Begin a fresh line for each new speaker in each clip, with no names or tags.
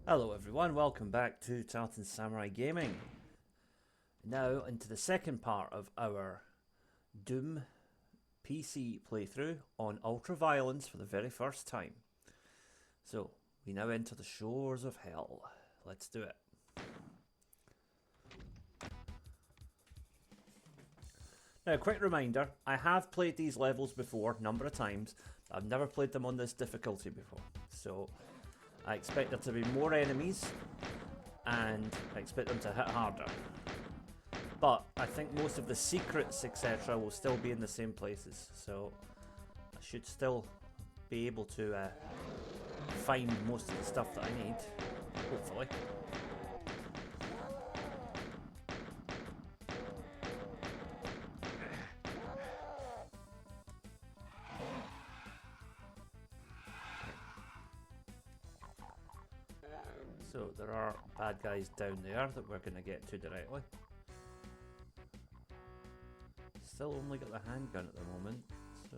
Hello everyone, welcome back to Tartan Samurai Gaming. Now into the second part of our Doom PC playthrough on Ultra Violence for the very first time. So, we now enter the shores of hell. Let's do it. Now, quick reminder, I have played these levels before, a number of times. I've never played them on this difficulty before. So, I expect there to be more enemies, and I expect them to hit harder. But I think most of the secrets, etc., will still be in the same places, so I should still be able to find most of the stuff that I need, hopefully. So there are bad guys down there that we're going to get to directly. Still only got the handgun at the moment, so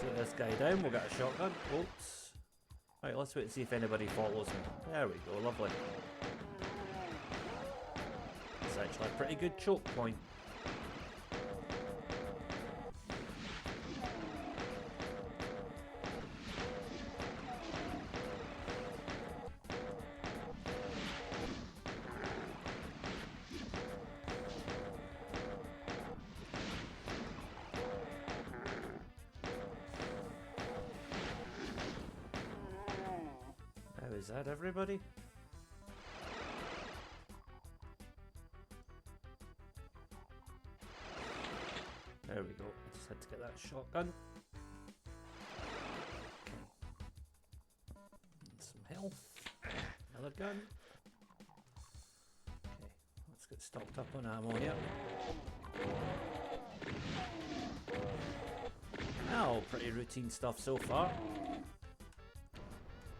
take this guy down, we'll get a shotgun. Oops. Right, let's wait and see if anybody follows me. There we go, lovely. It's actually a pretty good choke point. Is that everybody? There we go. I just had to get that shotgun. Okay. Some health. Another gun. Okay, let's get stocked up on ammo here. Oh, pretty routine stuff so far.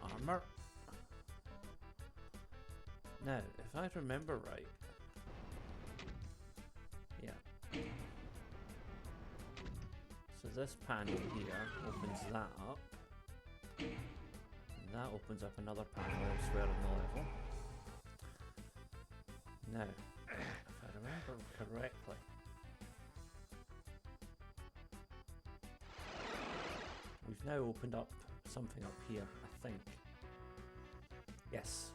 Armor. Now, if I remember right, yeah. So this panel here opens that up, and that opens up another panel elsewhere in the level. Now, if I remember correctly, we've now opened up something up here, I think. Yes.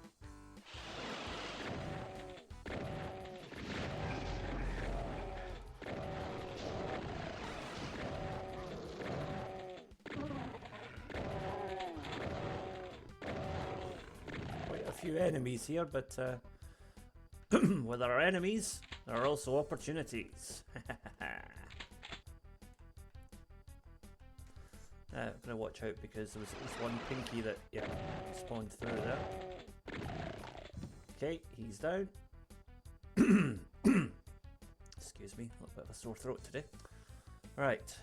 Few enemies here, but where there are enemies, there are also opportunities. I'm going to watch out because there was at least one pinky that spawned through there. Okay, he's down. Excuse me, a little bit of a sore throat today. Right.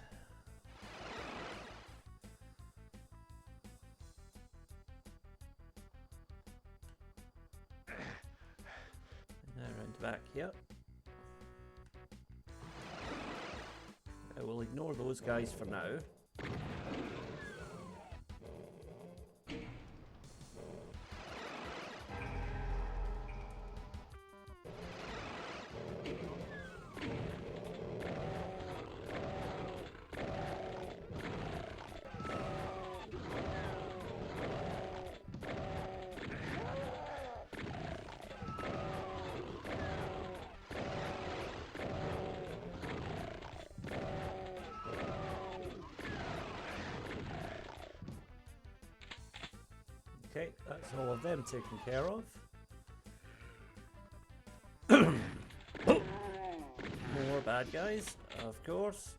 Back here. I will ignore those guys for now. Okay, that's all of them taken care of. More bad guys, of course.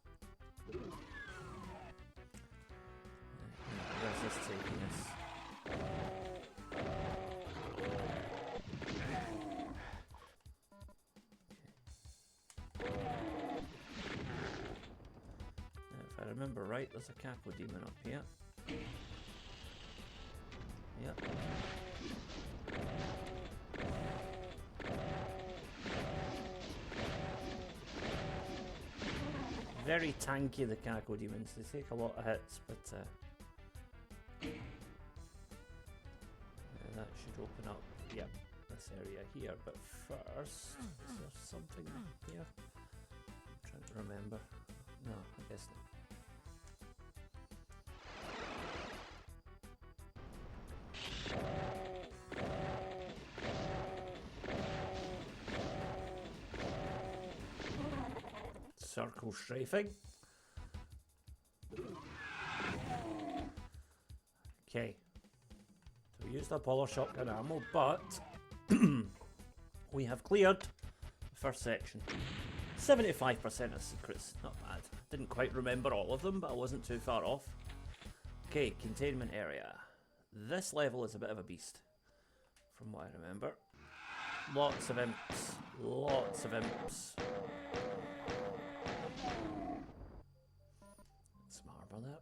Where's this taking us? Now, if I remember right, there's a Cyberdemon up here. Yep. Very tanky, the Cyberdemons. They take a lot of hits, but That should open up, yep, this area here. But first, is there something here? I'm trying to remember. No, I guess not. Circle strafing. Okay. So we used up all our shotgun ammo, but we have cleared the first section. 75% of secrets, not bad. Didn't quite remember all of them, but I wasn't too far off. Okay, containment area. This level is a bit of a beast, from what I remember. Lots of imps. Lots of imps. Let's marble that.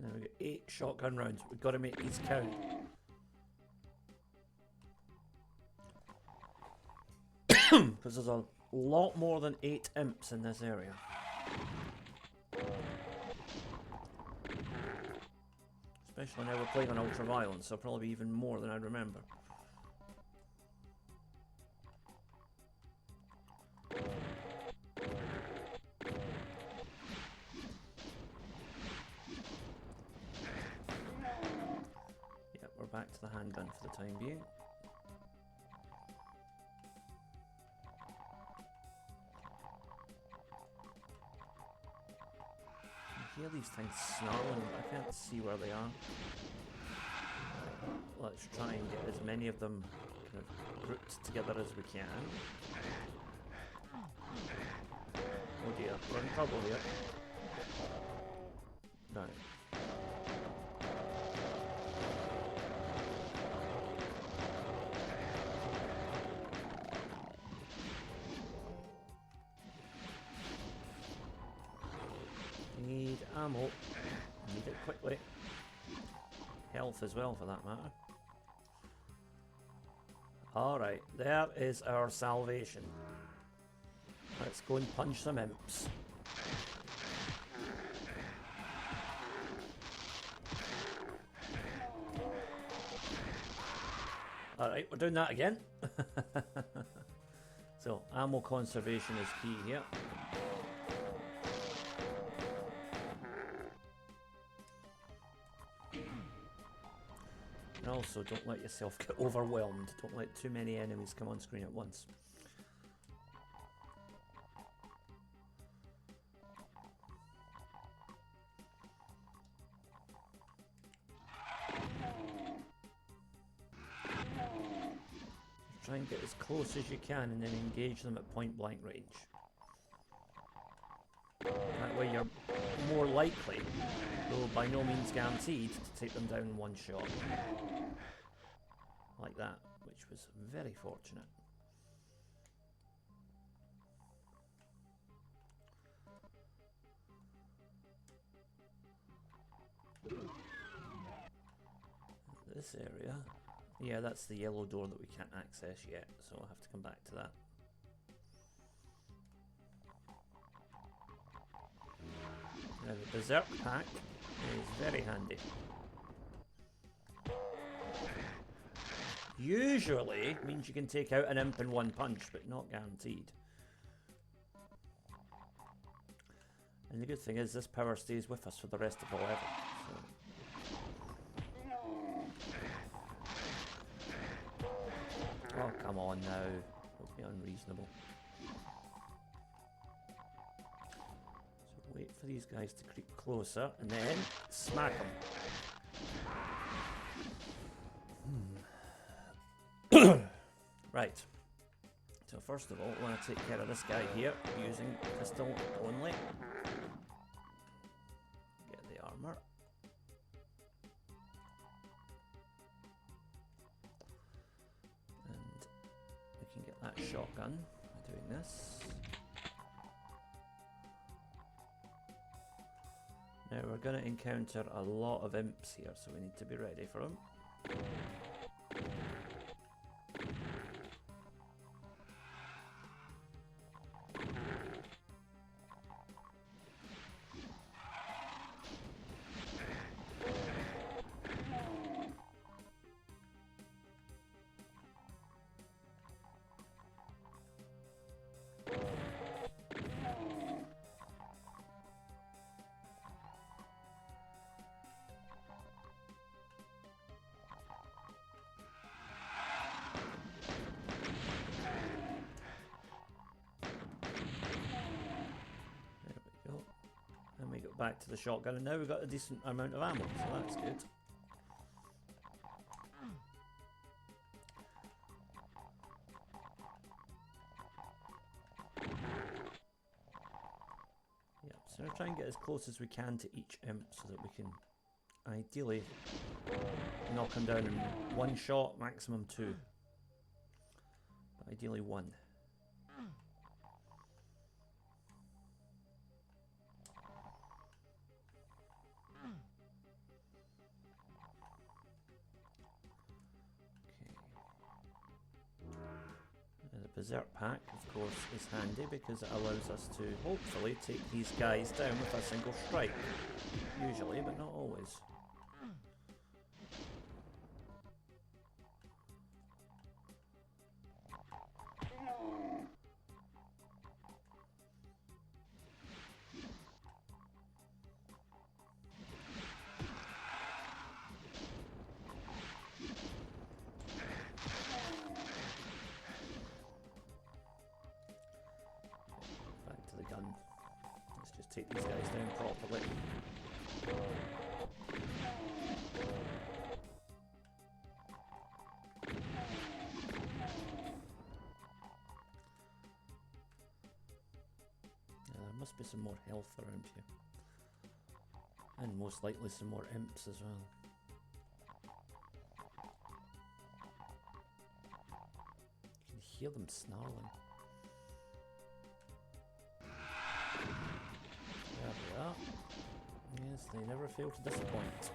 Now we got 8 shotgun rounds. We've got to make these count. Because there's a lot more than 8 imps in this area. Especially now we're playing on ultra violence, so probably even more than I remember. Yep, we're back to the handgun for the time being. I hear these things snarling, but I can't see where they are. Let's try and get as many of them kind of grouped together as we can. Oh dear, we're in trouble here. Right. Need ammo. Need it quickly. Health as well, for that matter. Alright, there is our salvation. Let's go and punch some imps. Alright, we're doing that again. So, ammo conservation is key here. And also, don't let yourself get overwhelmed. Don't let too many enemies come on screen at once. Try and get as close as you can and then engage them at point blank range. That way you're more likely, though by no means guaranteed, to take them down in one shot. Like that, which was very fortunate. This area, yeah, that's the yellow door that we can't access yet, so I'll have to come back to that. Now the Berserk pack is very handy. Usually means you can take out an imp in one punch, but not guaranteed. And the good thing is this power stays with us for the rest of the level. So. Oh, come on now. Don't be unreasonable. So wait for these guys to creep closer and then smack them. Right. So first of all, we want to take care of this guy here using pistol only. Get the armor. And we can get that shotgun by doing this. Now we're going to encounter a lot of imps here, so we need to be ready for them. back to the shotgun, and now we've got a decent amount of ammo, so that's good. Yep, so we'll try and get as close as we can to each imp so that we can ideally knock them down in one shot, maximum two. But ideally one. The Berserk Pack, of course, is handy because it allows us to hopefully take these guys down with a single strike. Usually, but not always. Take these guys down properly. There must be some more health around here. And most likely some more imps as well. You can hear them snarling. There we are. Yes, they never fail to disappoint.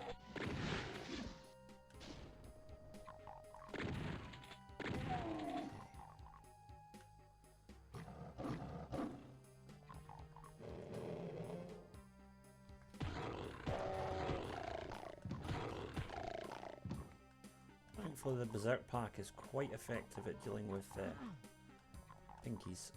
Thankfully the Berserk Pack is quite effective at dealing with pinkies.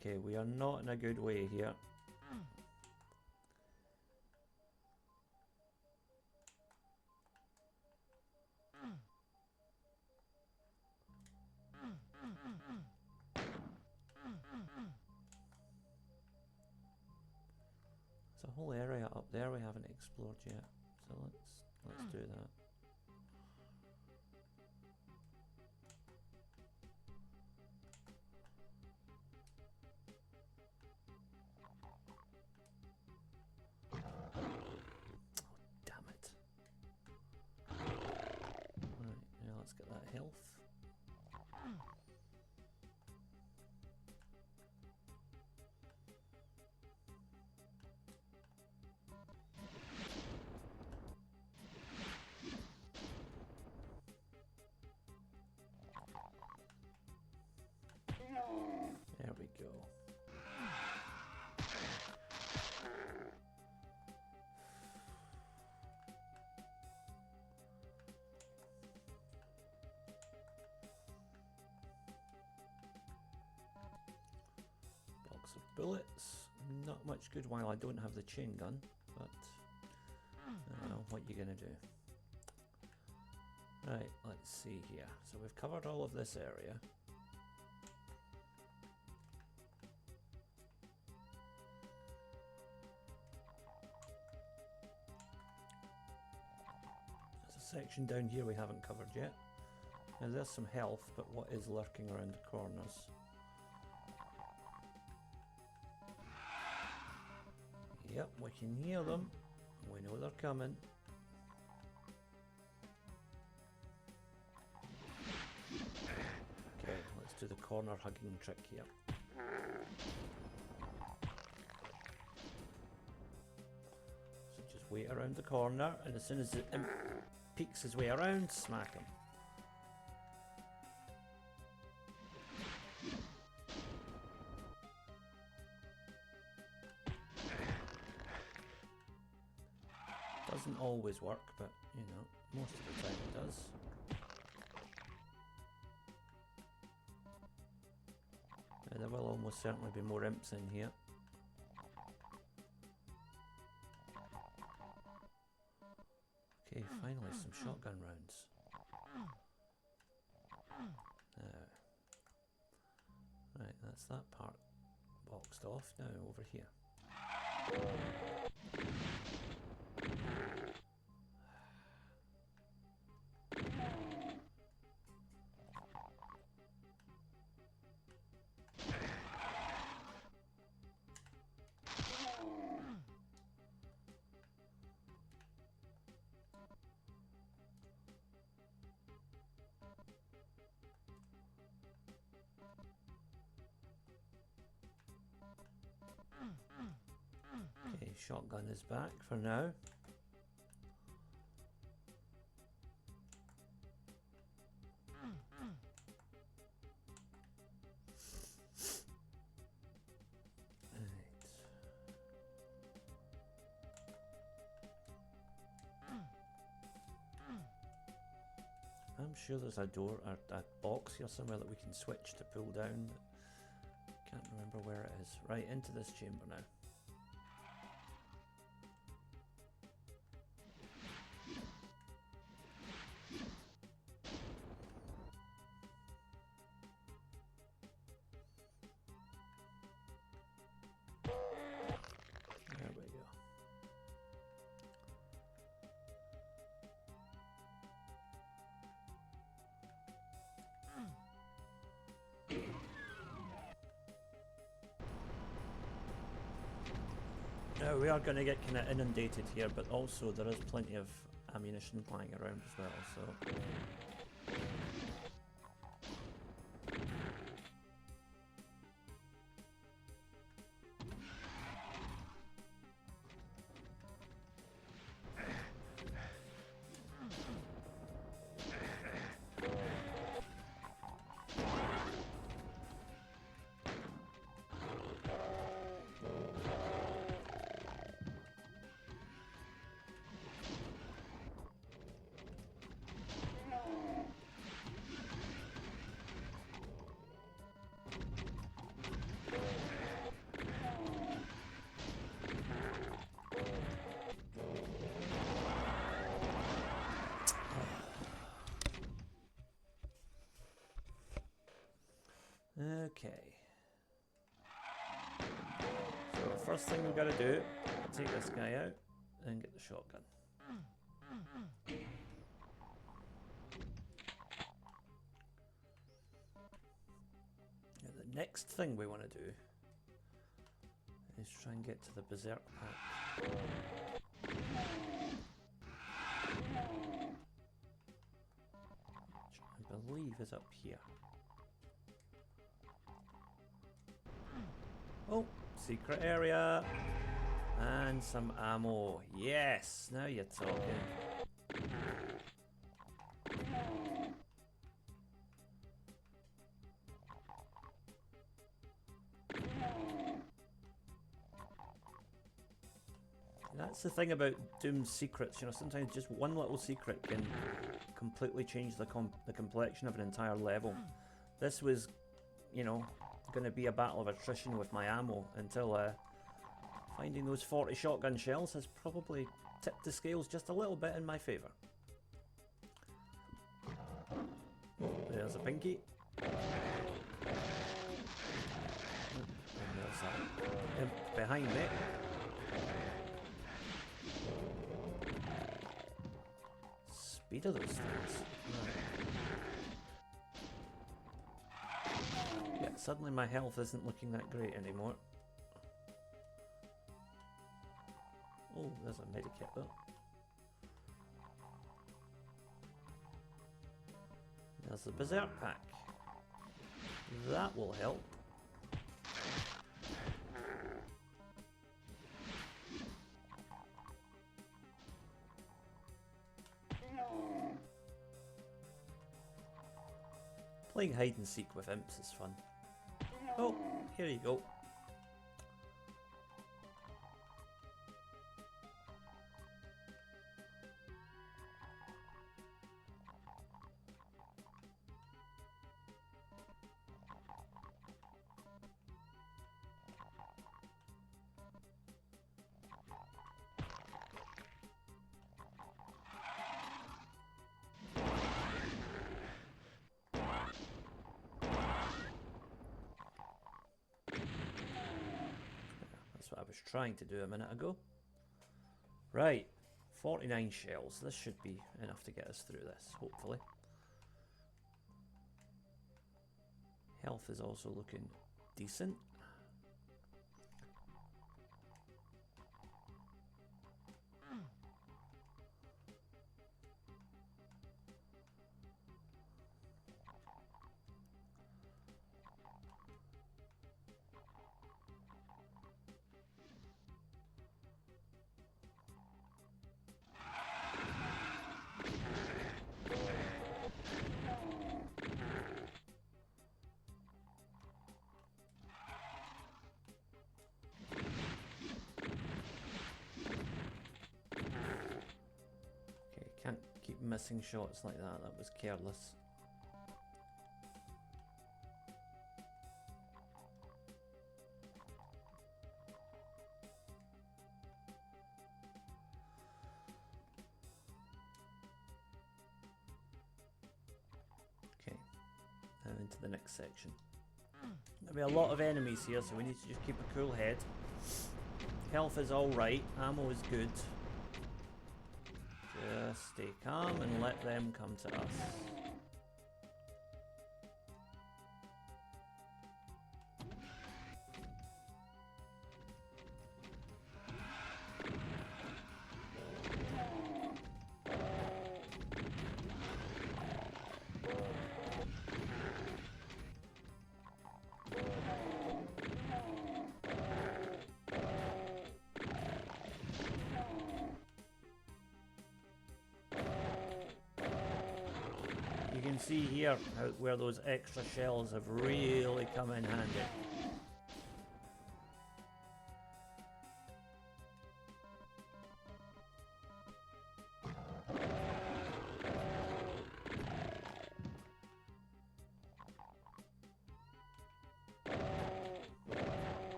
Okay, we are not in a good way here. There's a whole area up there we haven't explored yet, so let's do that. Get that health. There we go. Bullets, not much good while I don't have the chain gun, but I don't know what you're gonna do. Right, let's see here. So we've covered all of this area. There's a section down here we haven't covered yet. Now there's some health, but what is lurking around the corners? Yep, we can hear them. We know they're coming. Okay, let's do the corner hugging trick here. So just wait around the corner, and as soon as the imp peeks his way around, smack him. doesn't always work, but you know, most of the time it does. There will almost certainly be more imps in here. Okay, finally some shotgun rounds. Right, that's that part boxed off. Now over here. Okay, shotgun is back for now. I'm sure there's a door or a box here somewhere that we can switch to pull down. Can't remember where it is. Right, into this chamber now. There we go. Now we are going to get kind of inundated here, but also there is plenty of ammunition lying around as well, so... Okay. So the first thing we've got to do, take this guy out and get the shotgun. Now the next thing we want to do is try and get to the berserk pack. Which I believe is up here. Oh, secret area and some ammo. Yes, now you're talking. That's the thing about Doom's secrets, you know, sometimes just one little secret can completely change the complexion of an entire level. This was, you know, going to be a battle of attrition with my ammo until finding those 40 shotgun shells has probably tipped the scales just a little bit in my favour. There's a pinky. And there's a imp behind me. Speed of those things. Right. Yeah, suddenly my health isn't looking that great anymore. Oh, there's a medikit though. There's the berserk pack. That will help. Playing hide and seek with imps is fun. Oh, here you go. was trying to do a minute ago. Right, 49 shells. This should be enough to get us through this, hopefully. Health is also looking decent. Can't keep missing shots like that. That was careless. Okay, now into the next section. There'll be a lot of enemies here, so we need to just keep a cool head. Health is alright, ammo is good. Just stay calm and let them come to us. You can see here where those extra shells have really come in handy.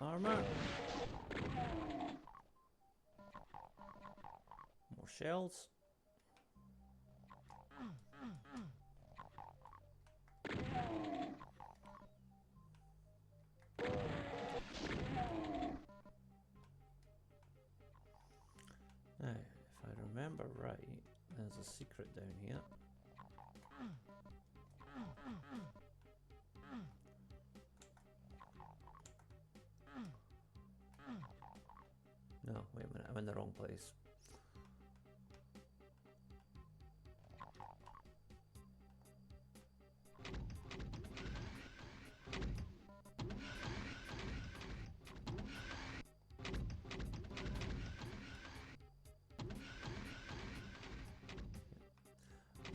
Armor. More shells. Now, if I remember right, there's a secret down here. No, wait a minute, I'm in the wrong place.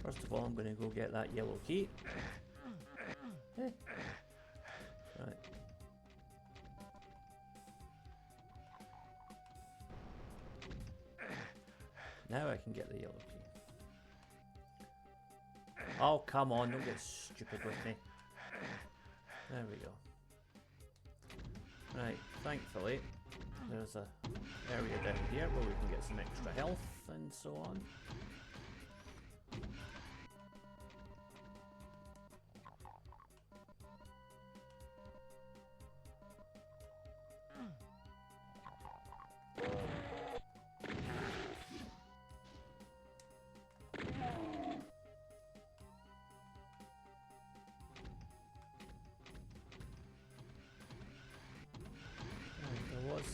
First of all, I'm going to go get that yellow key. Right. Now I can get the yellow key. Oh, come on, don't get stupid with me. There we go. Right, thankfully, there's a area down here where we can get some extra health and so on.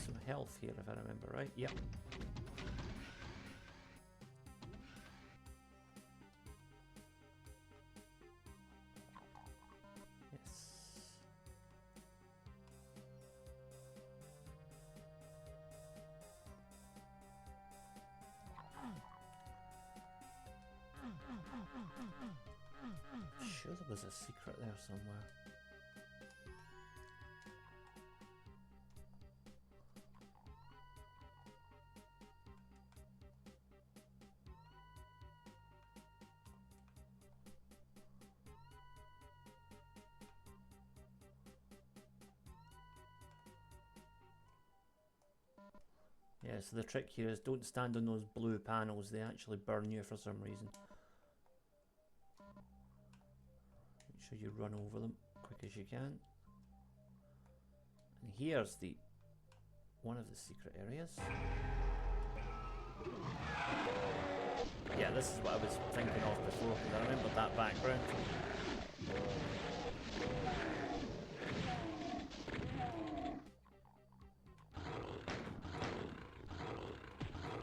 Some health here, if I remember right. Yep. Yes. I'm sure there was a secret there somewhere. Yeah, so the trick here is don't stand on those blue panels, they actually burn you for some reason. Make sure you run over them quick as you can. And here's the one of the secret areas. Yeah, this is what I was thinking of before, because I remember that background.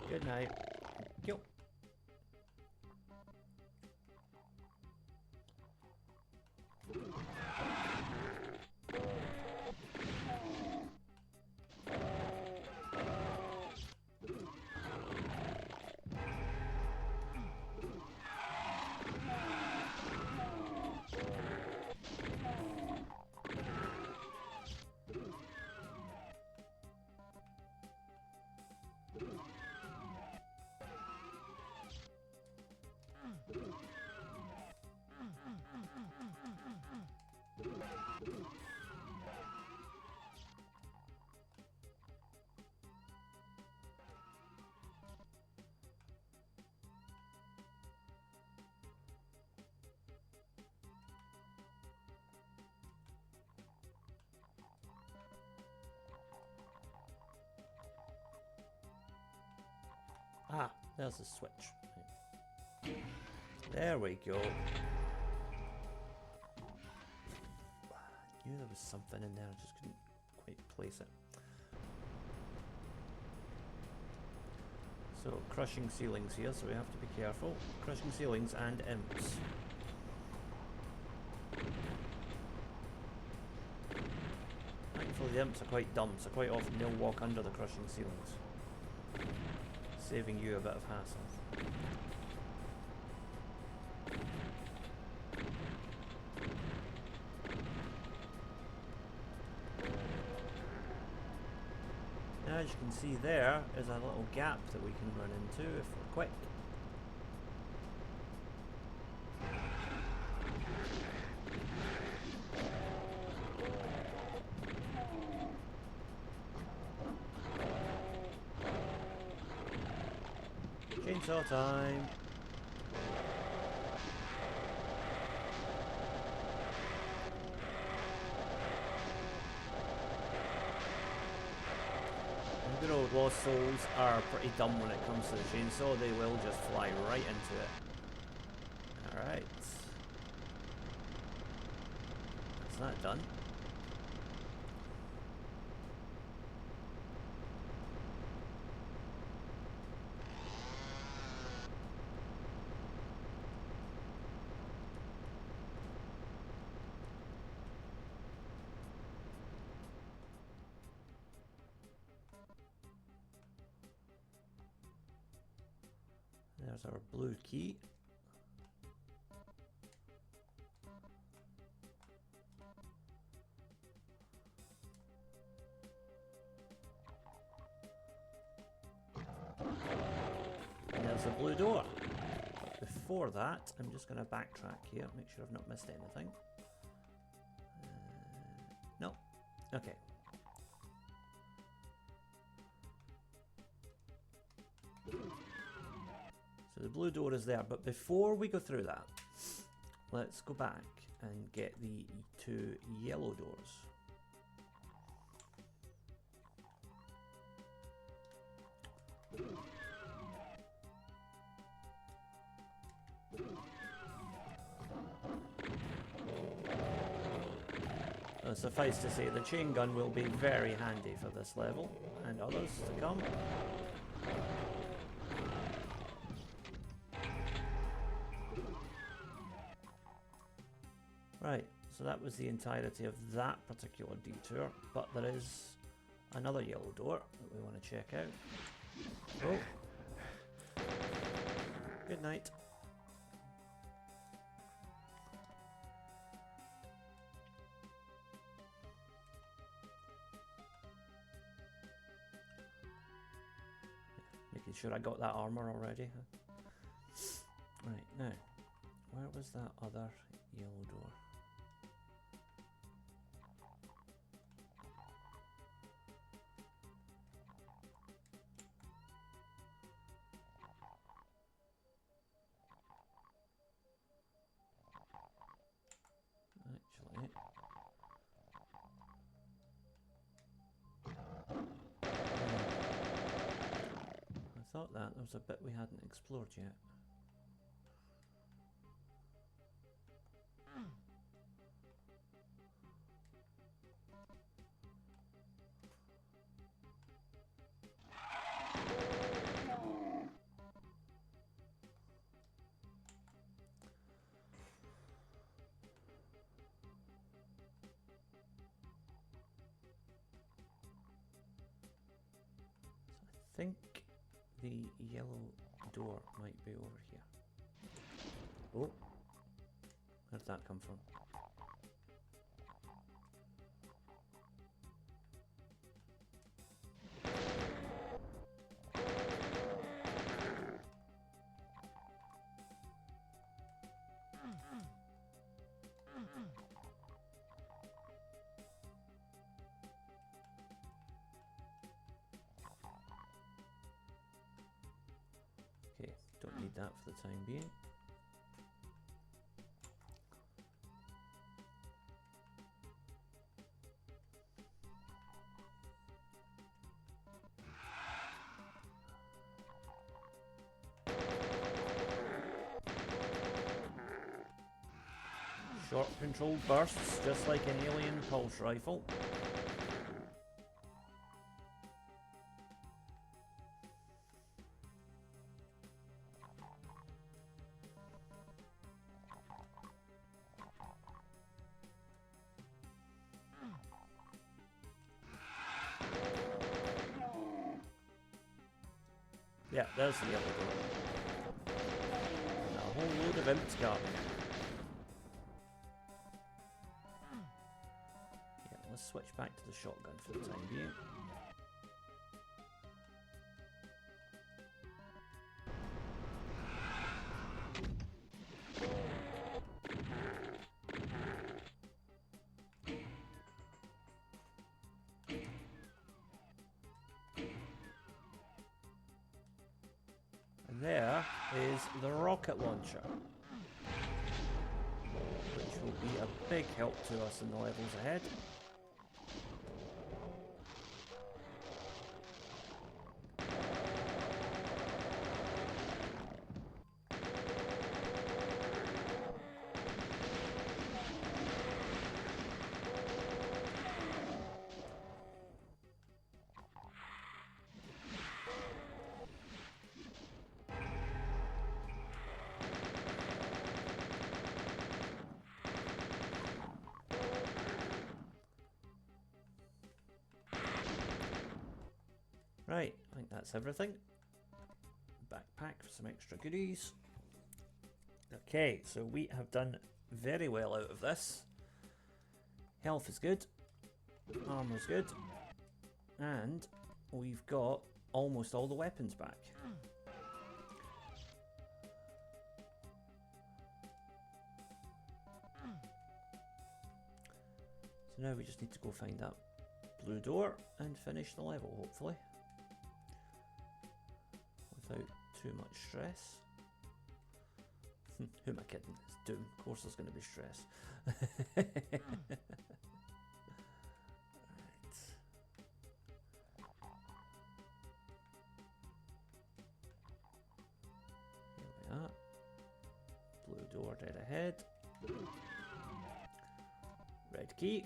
Good night. Yo. Ah, there's the switch. There we go. I knew there was something in there, I just couldn't quite place it. So, crushing ceilings here, so we have to be careful. Crushing ceilings and imps. Thankfully the imps are quite dumb, so quite often they'll walk under the crushing ceilings, saving you a bit of hassle. Now, as you can see, there is a little gap that we can run into if we're quick. Chainsaw time! Good old Lost Souls are pretty dumb when it comes to the chainsaw, they will just fly right into it. Alright. That's that done. There's our blue key. And there's the blue door. But before that, I'm just going to backtrack here, make sure I've not missed anything. No. Okay. So the blue door is there, but before we go through that, let's go back and get the two yellow doors. Suffice to say, the chain gun will be very handy for this level and others to come. Right, so that was the entirety of that particular detour, but there is another yellow door that we want to check out. Oh. Good night. Making sure I got that armor already. Right, now, where was that other yellow door? thought that. There was a bit we hadn't explored yet. I think the yellow door might be over here. Oh, where did that come from? Okay, don't need that for the time being. Short controlled bursts, just like an alien pulse rifle. Yeah, there's the yellow door. And a whole load of imps got me. Yeah, let's switch back to the shotgun for the time being. There is the rocket launcher, which will be a big help to us in the levels ahead. Right, I think that's everything. Backpack for some extra goodies. Okay, so we have done very well out of this. Health is good, armor's good, and we've got almost all the weapons back. So now we just need to go find that blue door and finish the level, hopefully. Without too much stress. Who am I kidding? It's Doom. Of course there's going to be stress. Right. Here we are. Blue door dead ahead. Red key.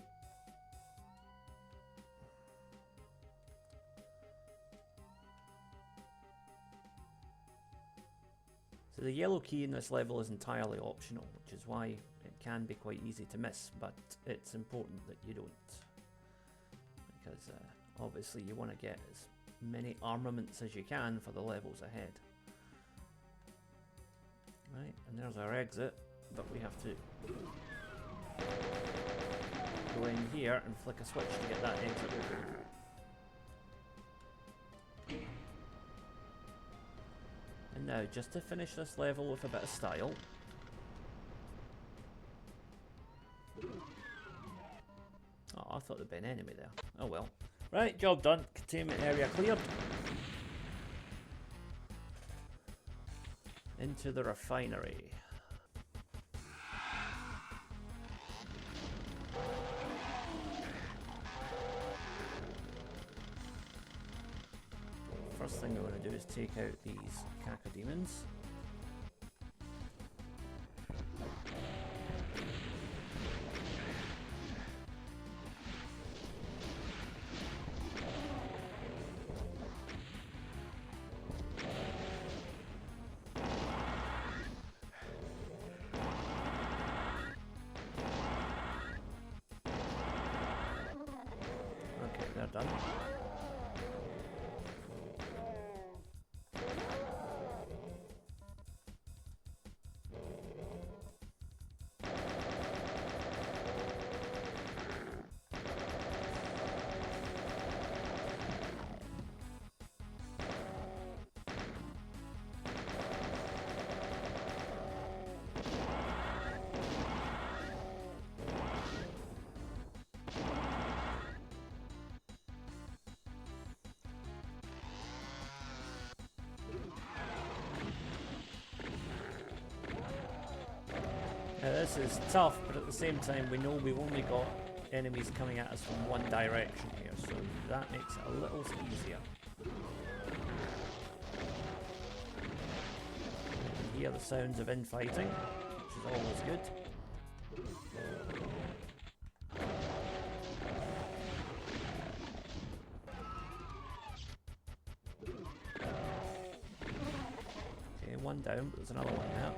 So the yellow key in this level is entirely optional, which is why it can be quite easy to miss, but it's important that you don't. Because obviously you want to get as many armaments as you can for the levels ahead. Right, and there's our exit, but we have to go in here and flick a switch to get that exit open. And now, just to finish this level with a bit of style. Oh, I thought there'd be an enemy there. Oh well. Right, job done. Containment area cleared. Into the refinery. first thing we want to do is take out these cacodemons. Okay, they're done. Now this is tough, but at the same time we know we've only got enemies coming at us from one direction here, so that makes it a little easier. You can hear the sounds of infighting, which is always good. Okay, one down, but there's another one now.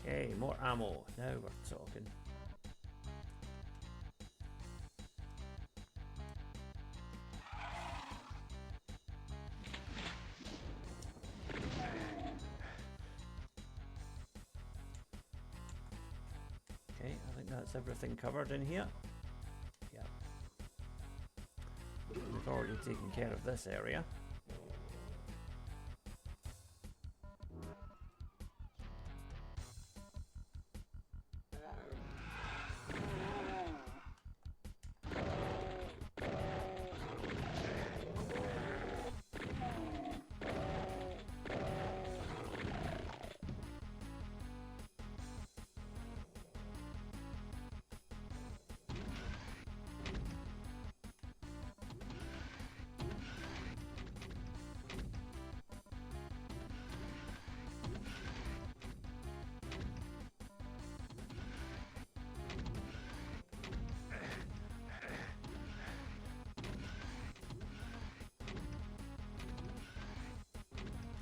Okay, more ammo. Now we're talking. Okay, I think that's everything covered in here. Yeah. We've already taken care of this area.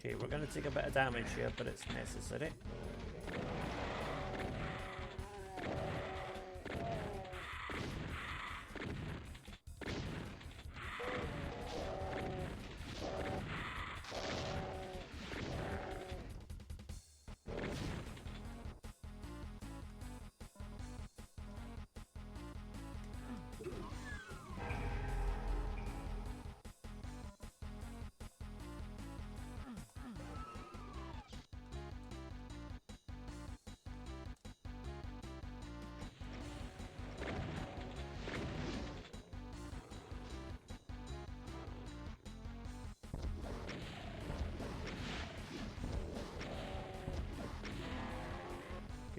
Okay, we're going to take a bit of damage here, but it's necessary.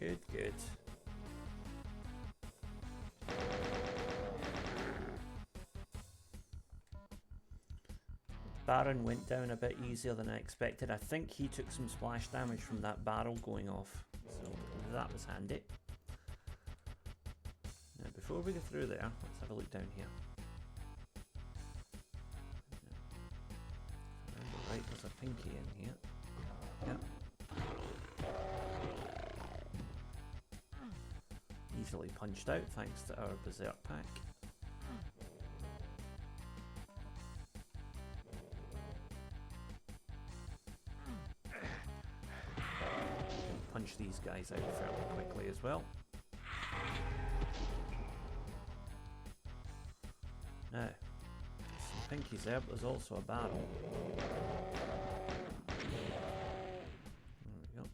Good, good. Baron went down a bit easier than I expected. I think he took some splash damage from that barrel going off, so that was handy. Now before we go through there, let's have a look down here. If I remember right, there's a pinky in here. Yep. easily punched out thanks to our Berserk pack. Punch these guys out fairly quickly as well. Now, some pinkies there, but there's also a barrel. There we go.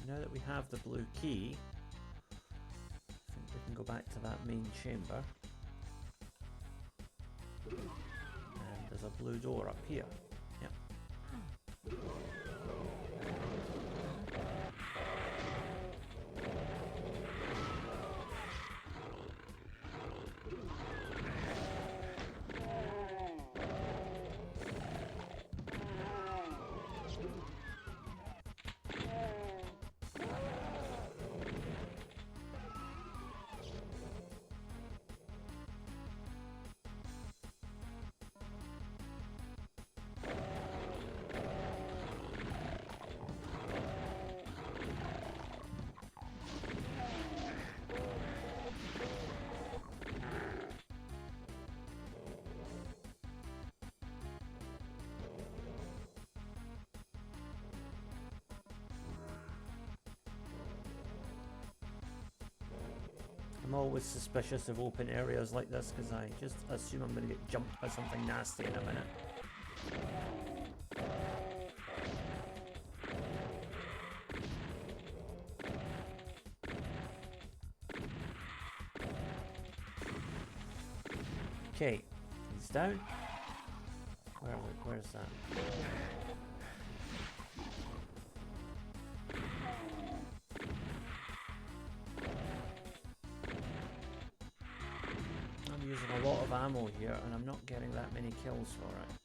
Now that we have the blue key, I think we can go back to that main chamber. And there's a blue door up here. Yep. I'm always suspicious of open areas like this because I just assume I'm going to get jumped by something nasty in a minute. Okay, he's down. Where's that? I'm using a lot of ammo here and I'm not getting that many kills for it.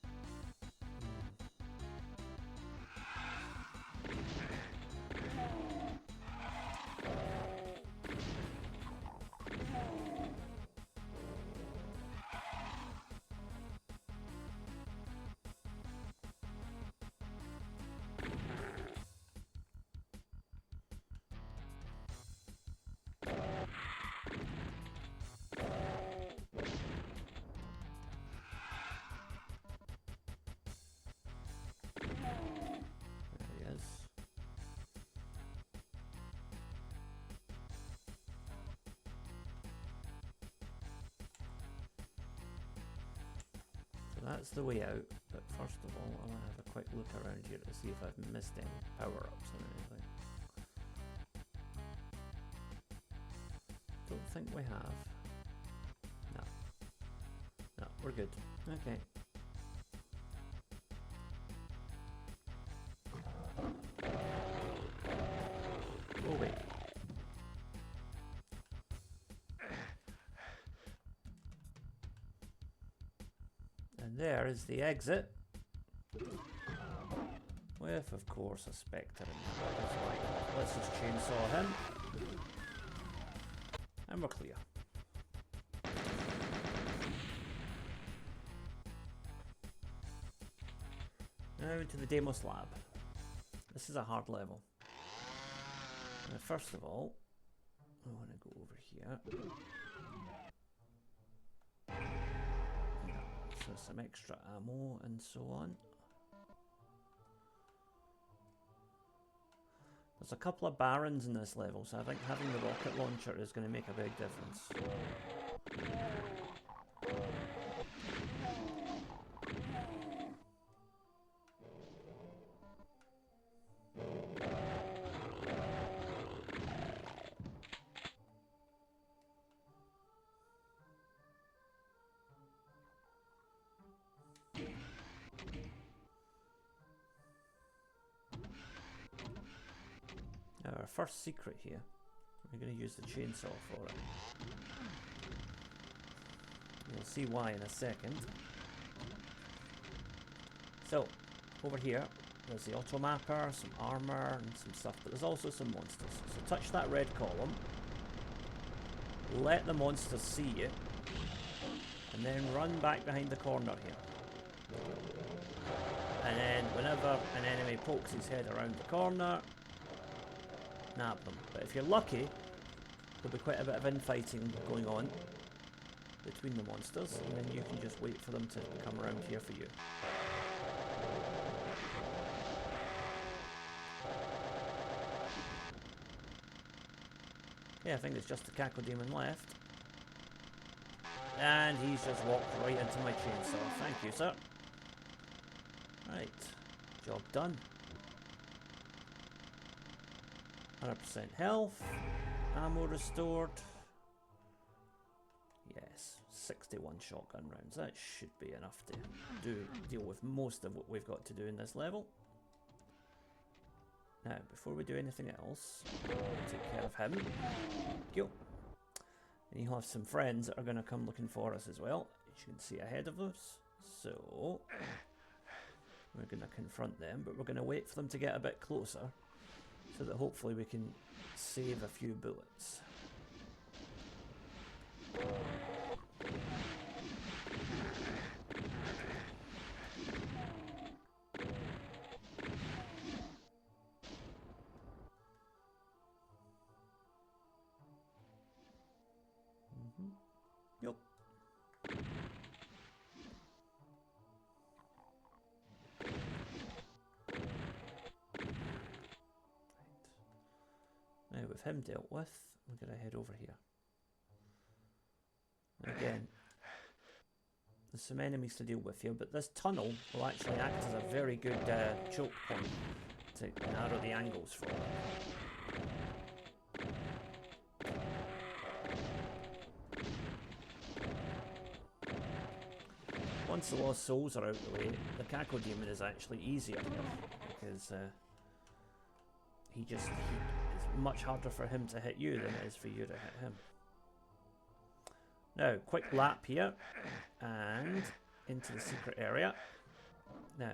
That's the way out, but first of all I'll have a quick look around here to see if I've missed any power-ups or anything. Don't think we have. No. No, we're good. Okay. Oh wait. There is the exit, with of course a spectre in there. Let's just chainsaw him, and we're clear. Now to the Deimos lab. This is a hard level. Now first of all, I want to go over here. So some extra ammo and so on. There's a couple of barons in this level, so I think having the rocket launcher is going to make a big difference. Our first secret here, we're going to use the chainsaw for it. You'll see why in a second. So, over here, there's the auto mapper, some armor, and some stuff, but there's also some monsters. So touch that red column, let the monsters see you, and then run back behind the corner here. And then whenever an enemy pokes his head around the corner, nab them. But if you're lucky, there'll be quite a bit of infighting going on between the monsters, and then you can just wait for them to come around here for you. Yeah, I think it's just the Cyberdemon left. And he's just walked right into my chainsaw. Thank you, sir. Right. Job done. 100% health. Ammo restored. Yes. 61 shotgun rounds. That should be enough to deal with most of what we've got to do in this level. Now, before we do anything else, we'll take care of him. Thank you. And you'll have some friends that are going to come looking for us as well, as you can see ahead of us. So, we're going to confront them, but we're going to wait for them to get a bit closer, so that hopefully we can save a few bullets. Yep. Now with him dealt with, we're going to head over here. Again, there's some enemies to deal with here, but this tunnel will actually act as a very good choke point to narrow the angles for them. Once the lost souls are out of the way, the Cyberdemon is actually easier here, because it's much harder for him to hit you than it is for you to hit him. Now, quick lap here, and into the secret area. Now,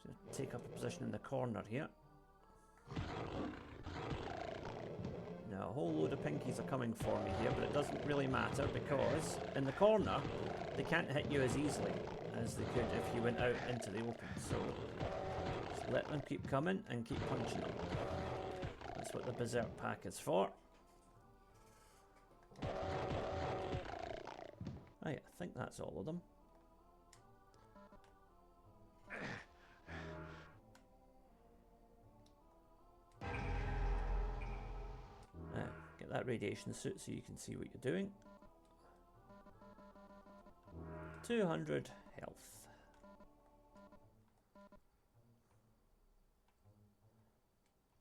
just take up a position in the corner here. Now, a whole load of pinkies are coming for me here, but it doesn't really matter, because in the corner, they can't hit you as easily as they could if you went out into the open. So, just let them keep coming and keep punching them. That's what the Berserk pack is for. Right, I think that's all of them. Now, get that radiation suit so you can see what you're doing. 200 health.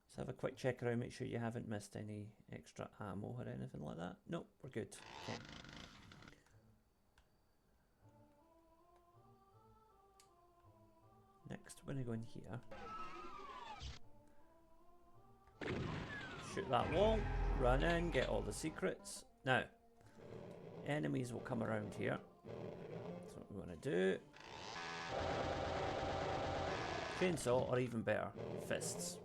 Let's have a quick check around, make sure you haven't missed any extra ammo or anything like that. Nope, we're good. Okay. Next, we're going to go in here. Shoot that wall, run in, get all the secrets. Now, enemies will come around here. That's what we want to do. Chainsaw, or even better, fists.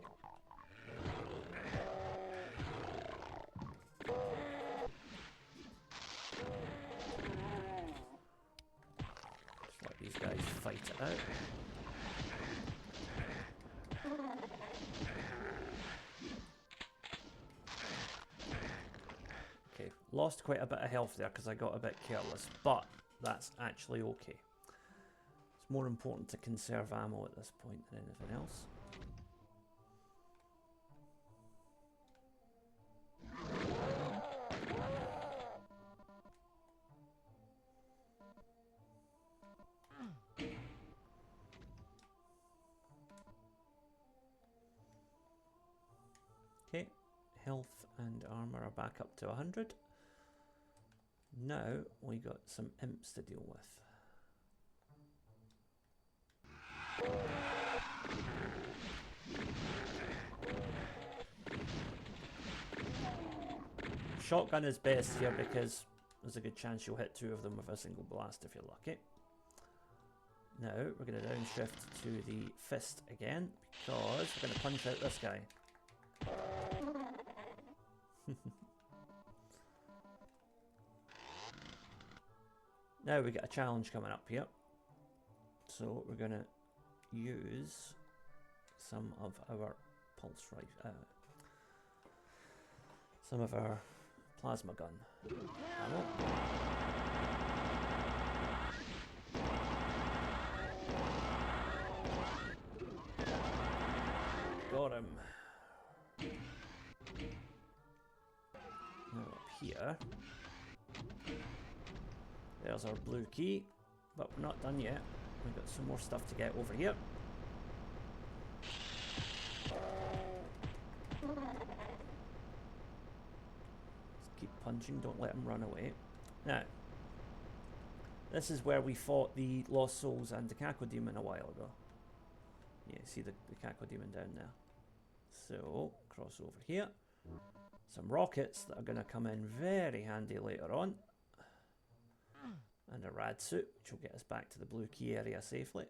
Just let these guys fight it out. Okay, lost quite a bit of health there because I got a bit careless, but that's actually okay. It's more important to conserve ammo at this point than anything else. Okay, health and armor are back up to 100. Now we got some imps to deal with. Shotgun is best here because there's a good chance you'll hit 2 of them with a single blast if you're lucky. Now, we're going to downshift to the fist again, because we're going to punch out this guy. Now we get a challenge coming up here. So we're going to use some of our pulse some of our plasma gun ammo. Got him. Now up here, there's our blue key, but we're not done yet. We've got some more stuff to get over here. Just keep punching, don't let him run away. Now, this is where we fought the Lost Souls and the Cacodemon a while ago. Yeah, see the Cacodemon down there. So, cross over here. Some rockets that are going to come in very handy later on. And a rad suit, which will get us back to the blue key area safely.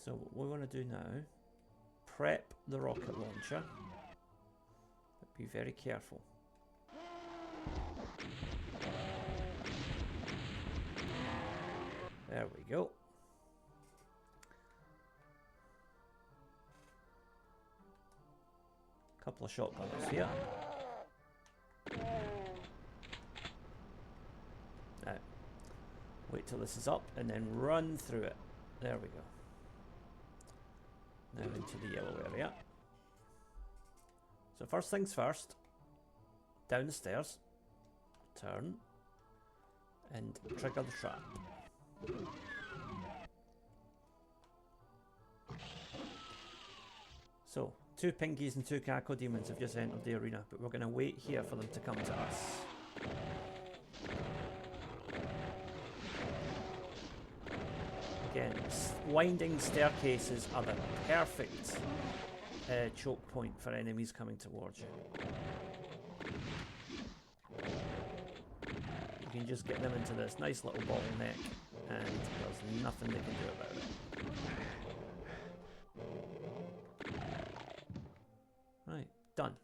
So what we want to do now, prep the rocket launcher, but be very careful. There we go. Couple of shotgunners here. Now, wait till this is up and then run through it. There we go. Now into the yellow area. So first things first, down the stairs, turn, and trigger the trap. So, 2 pinkies and 2 Cacodemons have just entered the arena, but we're going to wait here for them to come to us. Again, winding staircases are the perfect choke point for enemies coming towards you. You can just get them into this nice little bottleneck, and there's nothing they can do about it. Right, done.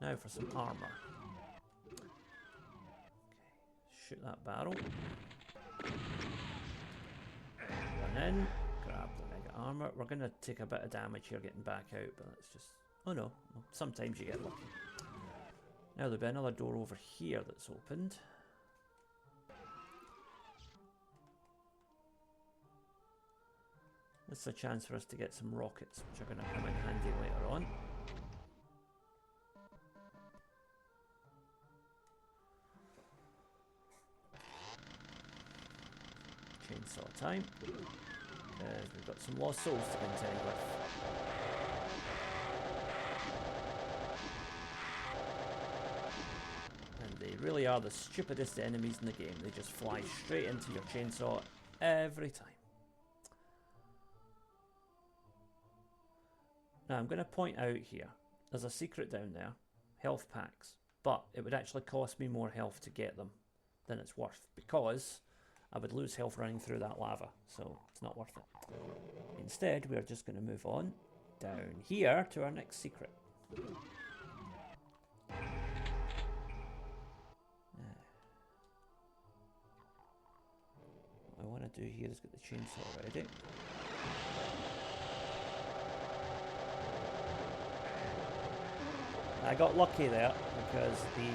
Now for some armor. Okay, shoot that barrel. Run in, grab the mega armor. We're going to take a bit of damage here getting back out, but that's just... oh no, well, sometimes you get lucky. Now there'll be another door over here that's opened. This is a chance for us to get some rockets, which are going to come in handy later on. Chainsaw time. Because we've got some Lost Souls to contend with. They really are the stupidest enemies in the game. They just fly straight into your chainsaw every time. Now I'm going to point out here, there's a secret down there, health packs, but it would actually cost me more health to get them than it's worth, because I would lose health running through that lava, so it's not worth it. Instead, we're just going to move on down here to our next secret. What I want to do here is get the chainsaw ready. I got lucky there because the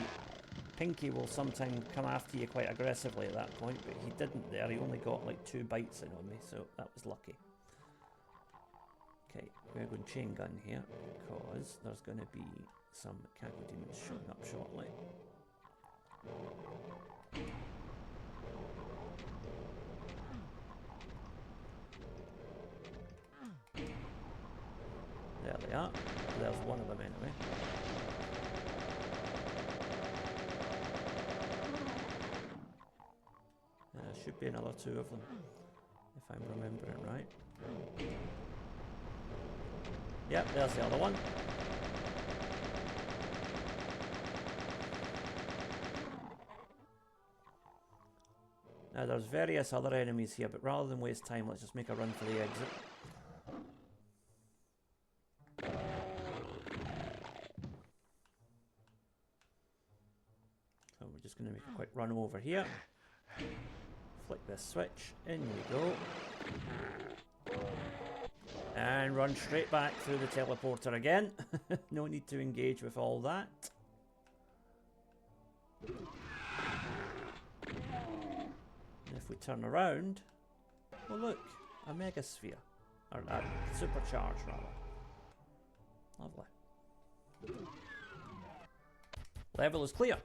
pinky will sometimes come after you quite aggressively at that point, but he didn't there. He only got like 2 bites in on me, so that was lucky. Okay, we're going chain gun here because there's going to be some Cacodemons showing up shortly. There they are. There's one of them anyway. be another 2 of them, if I'm remembering right. Yep, there's the other one. Now there's various other enemies here, but rather than waste time, let's just make a run for the exit. So we're just going to make a quick run over here. Flick this switch, in we go. And run straight back through the teleporter again. No need to engage with all that. And if we turn around, well look, a megasphere. Or a supercharge rather. Lovely. Level is clear.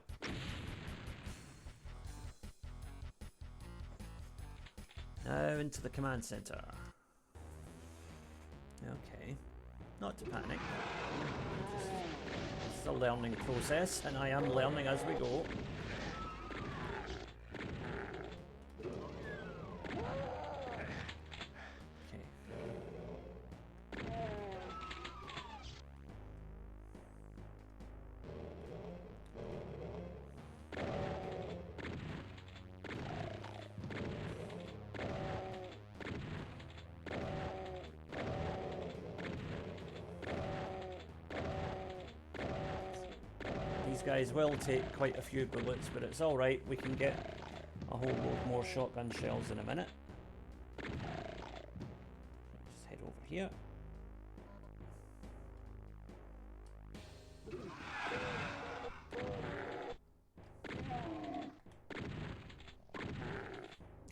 Now into the command center. Okay, not to panic. It's a learning process, and I am learning as we go. These guys will take quite a few bullets, but it's alright, we can get a whole load more shotgun shells in a minute. Just head over here.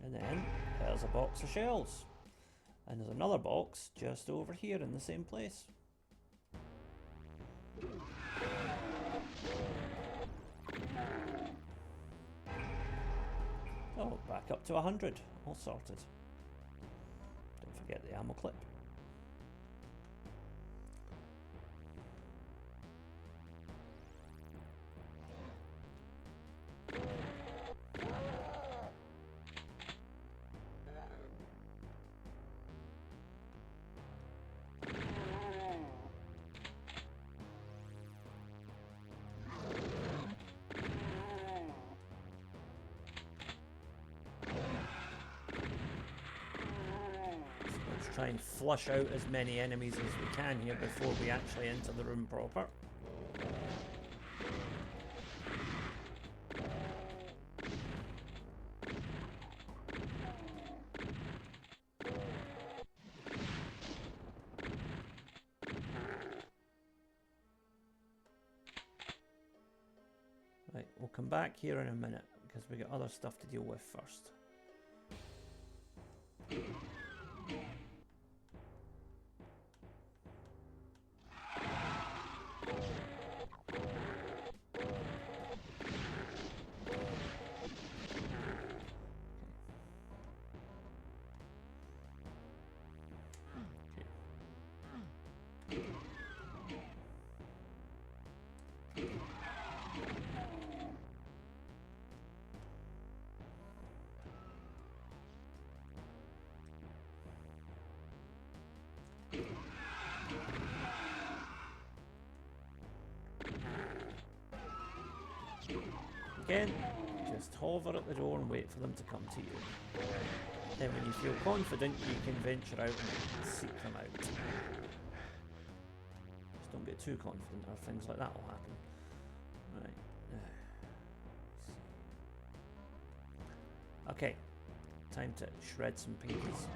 And then there's a box of shells. And there's another box just over here in the same place. Oh, back up to 100. All sorted. Don't forget the ammo clip. Try and flush out as many enemies as we can here before we actually enter the room proper. Right, we'll come back here in a minute because we got other stuff to deal with first. Again, just hover at the door and wait for them to come to you. Then when you feel confident, you can venture out and seek them out. Just don't get too confident or things like that will happen. Right. Okay, time to shred some pinkies.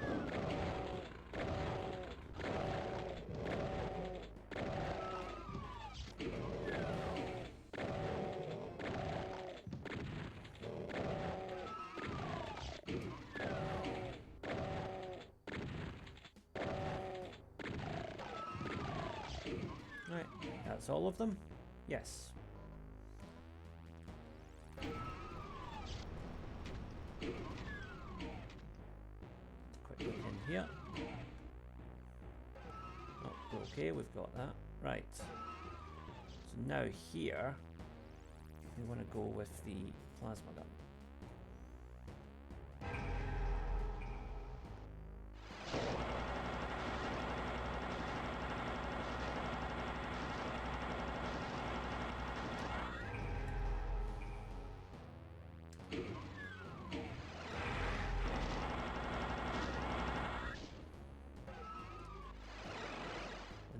Right, that's all of them? Yes. Quick look in here. Oh, okay, we've got that. Right. So now here, we want to go with the plasma gun.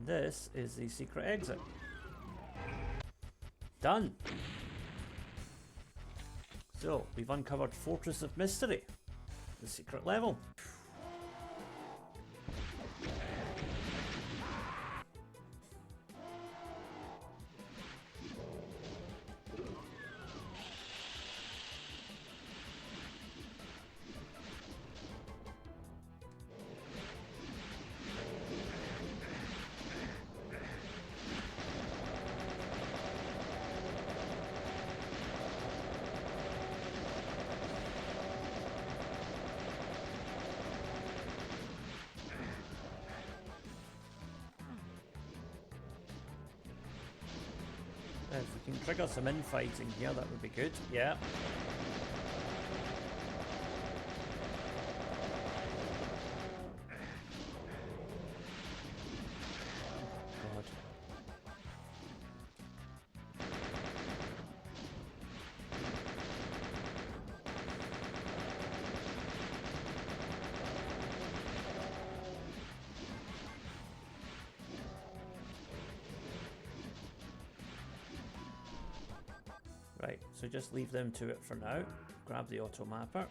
this is the secret exit. Done! So, we've uncovered Fortress of Mystery, the secret level. If we can trigger some infighting here, that would be good. Yeah. God. Right, so just leave them to it for now. Grab the auto mapper.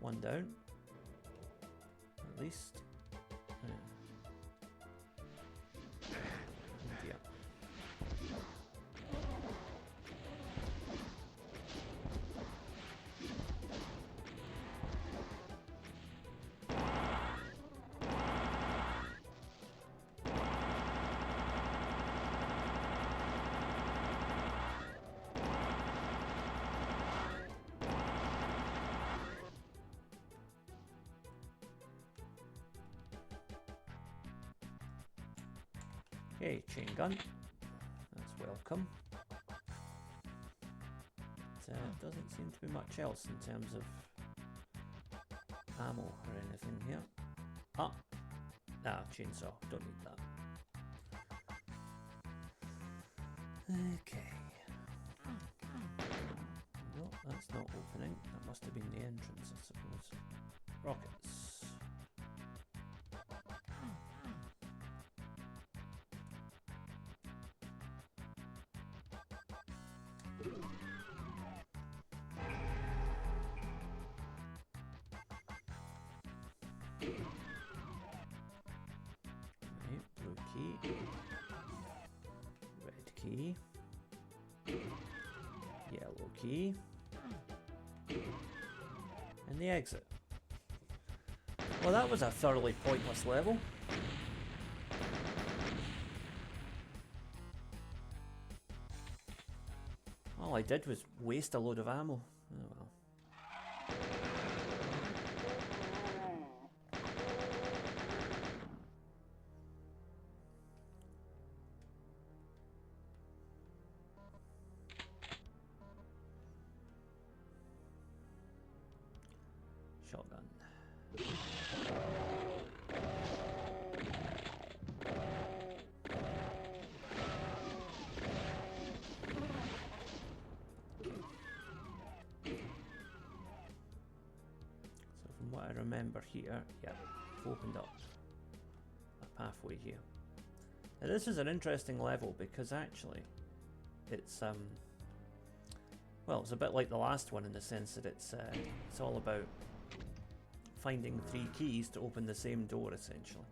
One down, at least. Yeah. Okay, chain gun. That's welcome. Doesn't seem to be much else in terms of ammo or anything here. Ah, chainsaw. Don't need that. Okay. No, that's not opening. That must have been the entrance, I suppose. Rockets. Blue key, red key, yellow key, and the exit. Well, that was a thoroughly pointless level. All I did was waste a load of ammo. Oh well. Shotgun. So from what I remember here, yeah, we've opened up a pathway here. Now this is an interesting level because actually it's well, it's a bit like the last one in the sense that it's all about finding 3 keys to open the same door, essentially.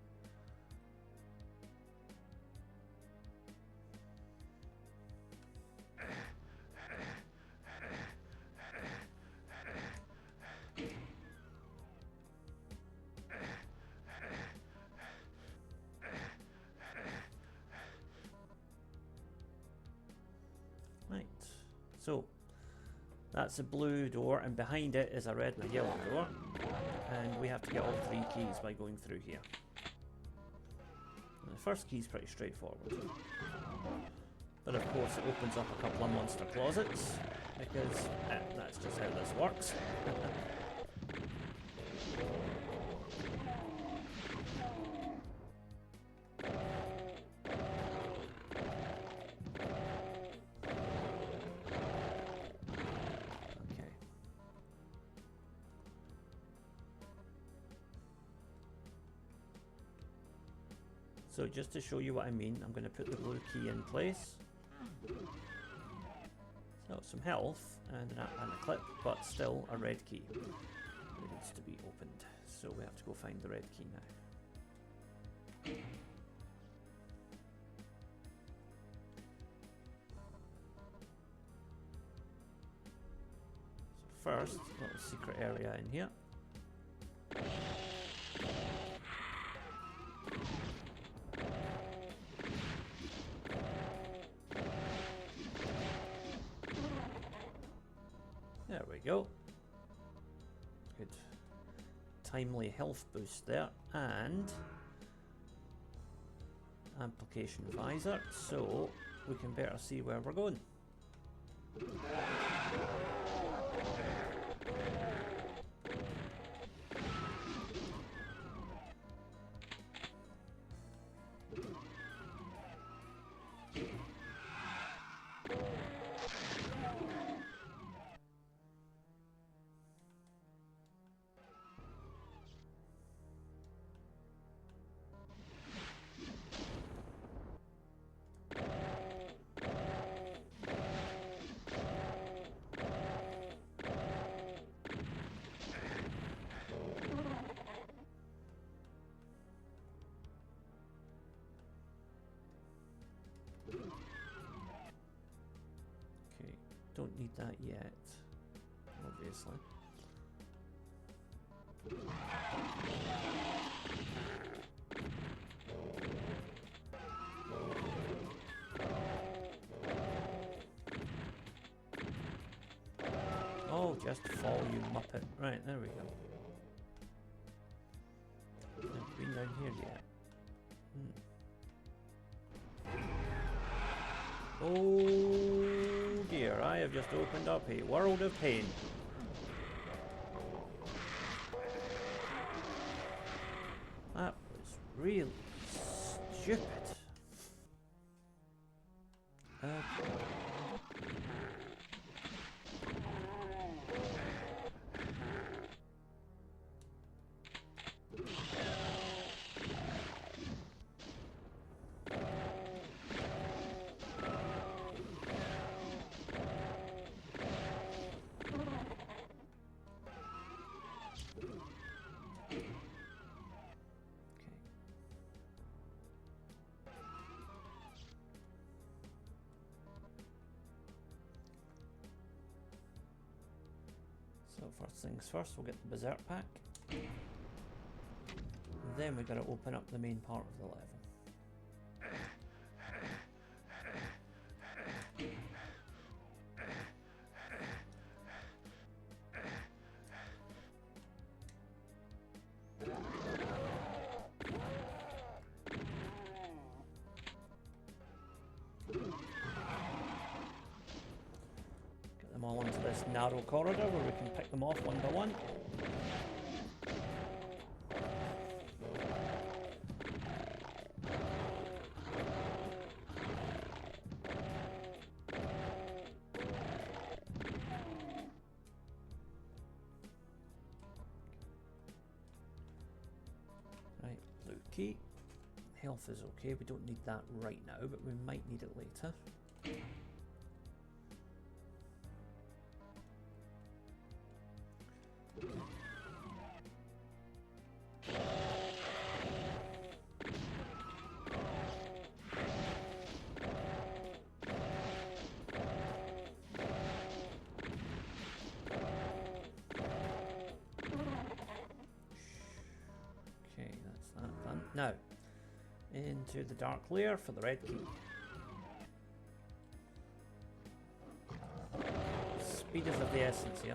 Right, so that's a blue door, and behind it is a red and a yellow door. And we have to get all 3 keys by going through here. And the first key is pretty straightforward. But of course it opens up a couple of monster closets, because that's just how this works. So just to show you what I mean, I'm going to put the blue key in place. So some health and a clip, but still a red key. It needs to be opened. So we have to go find the red key now. So first, little secret area in here. There we go. Good. Timely health boost there, and application visor, so we can better see where we're going. Don't need that yet, obviously. Oh, just fall, you muppet. Right, there we go. I've been down here yet. Oh dear, I have just opened up a world of pain. That was really stupid. So first things first, we'll get the Berserk pack. Then we've got to open up the main part of the level. Them all into this narrow corridor where we can pick them off one by one. Right, blue key. Health is okay, we don't need that right now, but we might need it later. Now, into the dark layer for the red key. Speed is of the essence, yeah.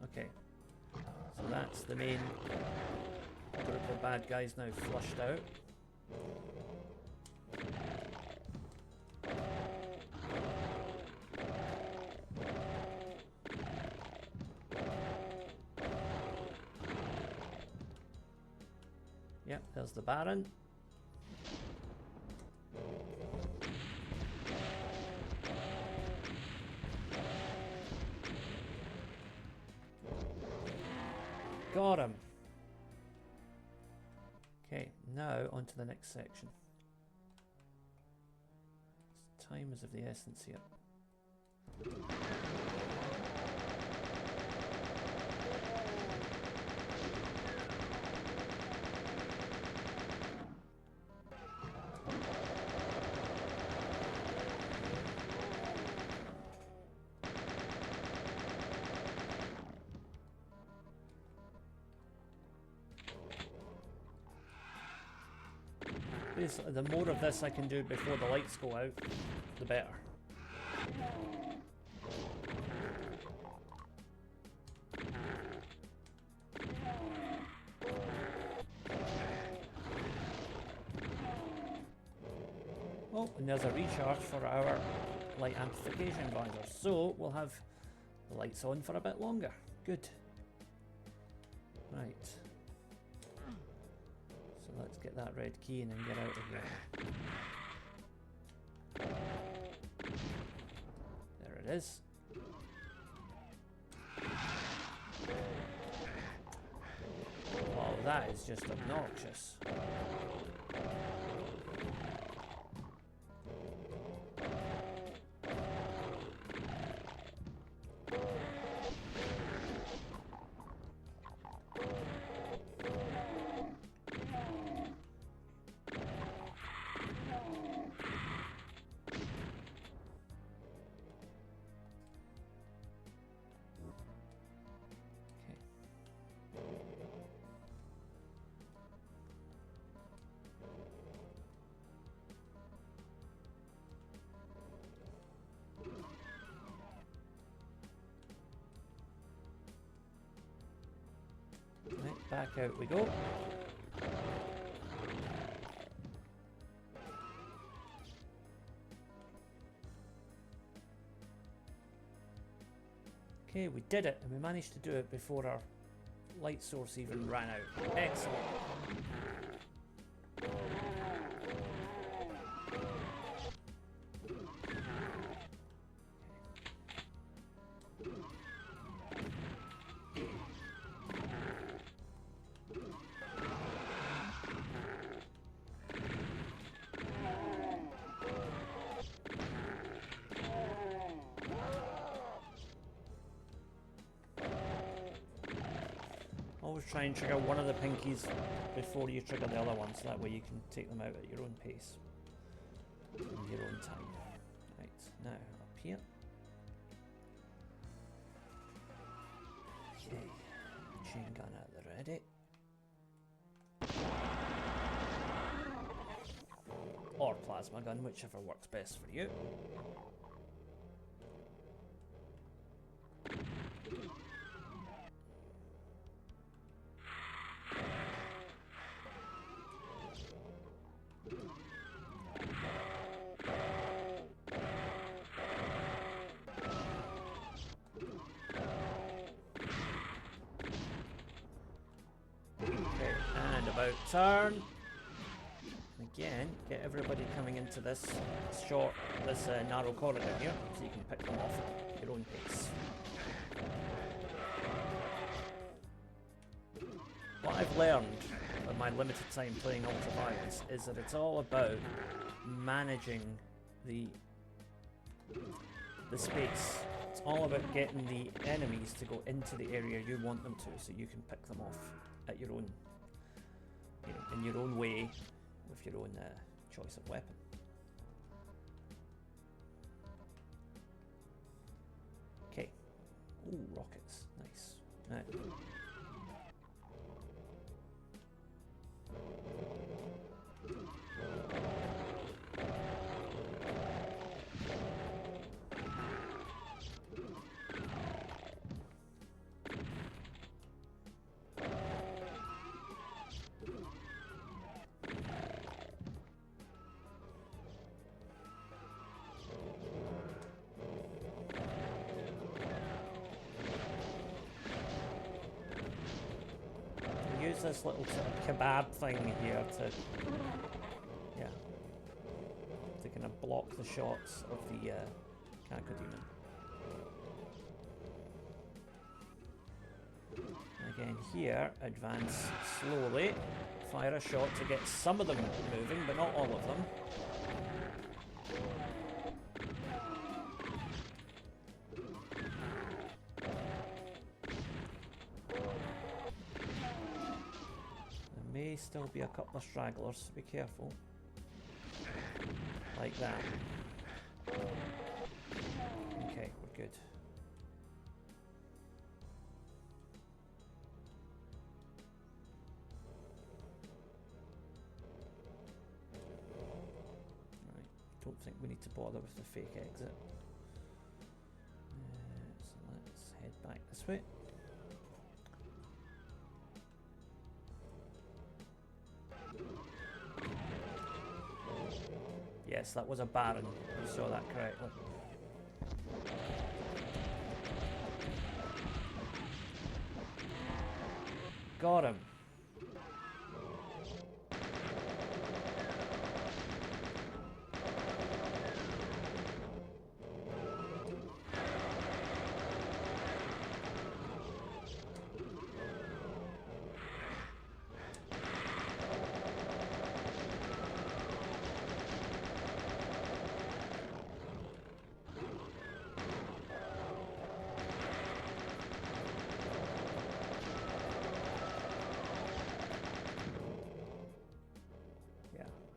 Okay, so that's the main group of bad guys now flushed out. Yep, there's the Baron. Got him. Okay, now on to the next section. Time is of the essence here. The more of this I can do before the lights go out, the better. Oh, and there's a recharge for our light amplification visor, so we'll have the lights on for a bit longer. Good. Right. So let's get that red key and then get out of there. There it is. Oh, that is just obnoxious. Right, back out we go. Okay, we did it, and we managed to do it before our light source even ran out. Excellent. Always try and trigger one of the pinkies before you trigger the other one, so that way you can take them out at your own pace, in your own time. Right, now up here. Okay, chain gun at the ready. Or plasma gun, whichever works best for you. Turn. And again, get everybody coming into this narrow corridor here, so you can pick them off at your own pace. What I've learned in my limited time playing Ultraviolence is that it's all about managing the space. It's all about getting the enemies to go into the area you want them to, so you can pick them off at your own, in your own way, with your own choice of weapon. Okay. Ooh, rockets. Nice. Right. Use this little sort of kebab thing here to, to kind of block the shots of the Cacodemon. I Again here, advance slowly. Fire a shot to get some of them moving, but not all of them. There may still be a couple of stragglers, so be careful. Like that. Okay, we're good. Don't think we need to bother with the fake exit. So let's head back this way. Yes, that was a Baron. You saw that correctly. Got him.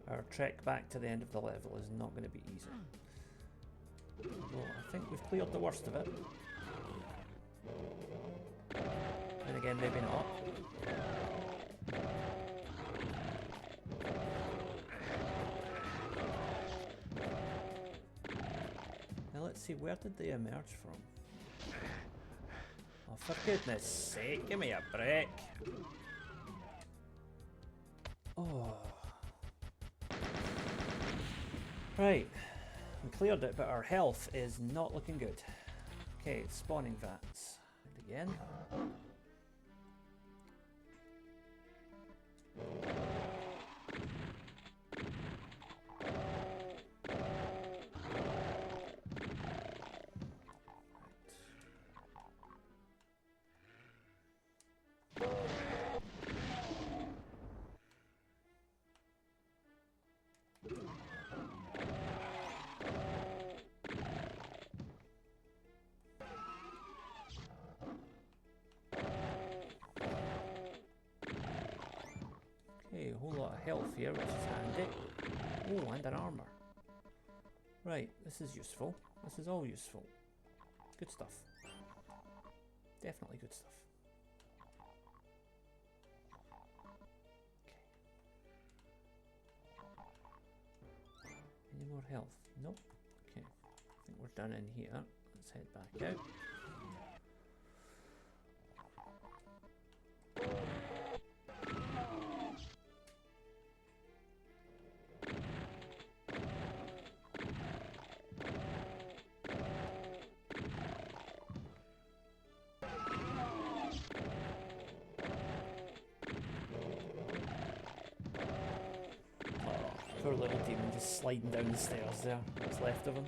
Our trek back to the end of the level is not going to be easy. Although I think we've cleared the worst of it. And again, maybe not. Now let's see, where did they emerge from? Oh, for goodness sake, give me a break. Oh. Right, we cleared it, but our health is not looking good. Okay, spawning vats. Again. Okay, a whole lot of health here, which is handy. Oh, and an armor. Right, this is useful. This is all useful. Good stuff. Definitely good stuff. Okay. Any more health? Nope. Okay. I think we're done in here. Let's head back out. Poor little demon just sliding down the stairs there. What's left of him.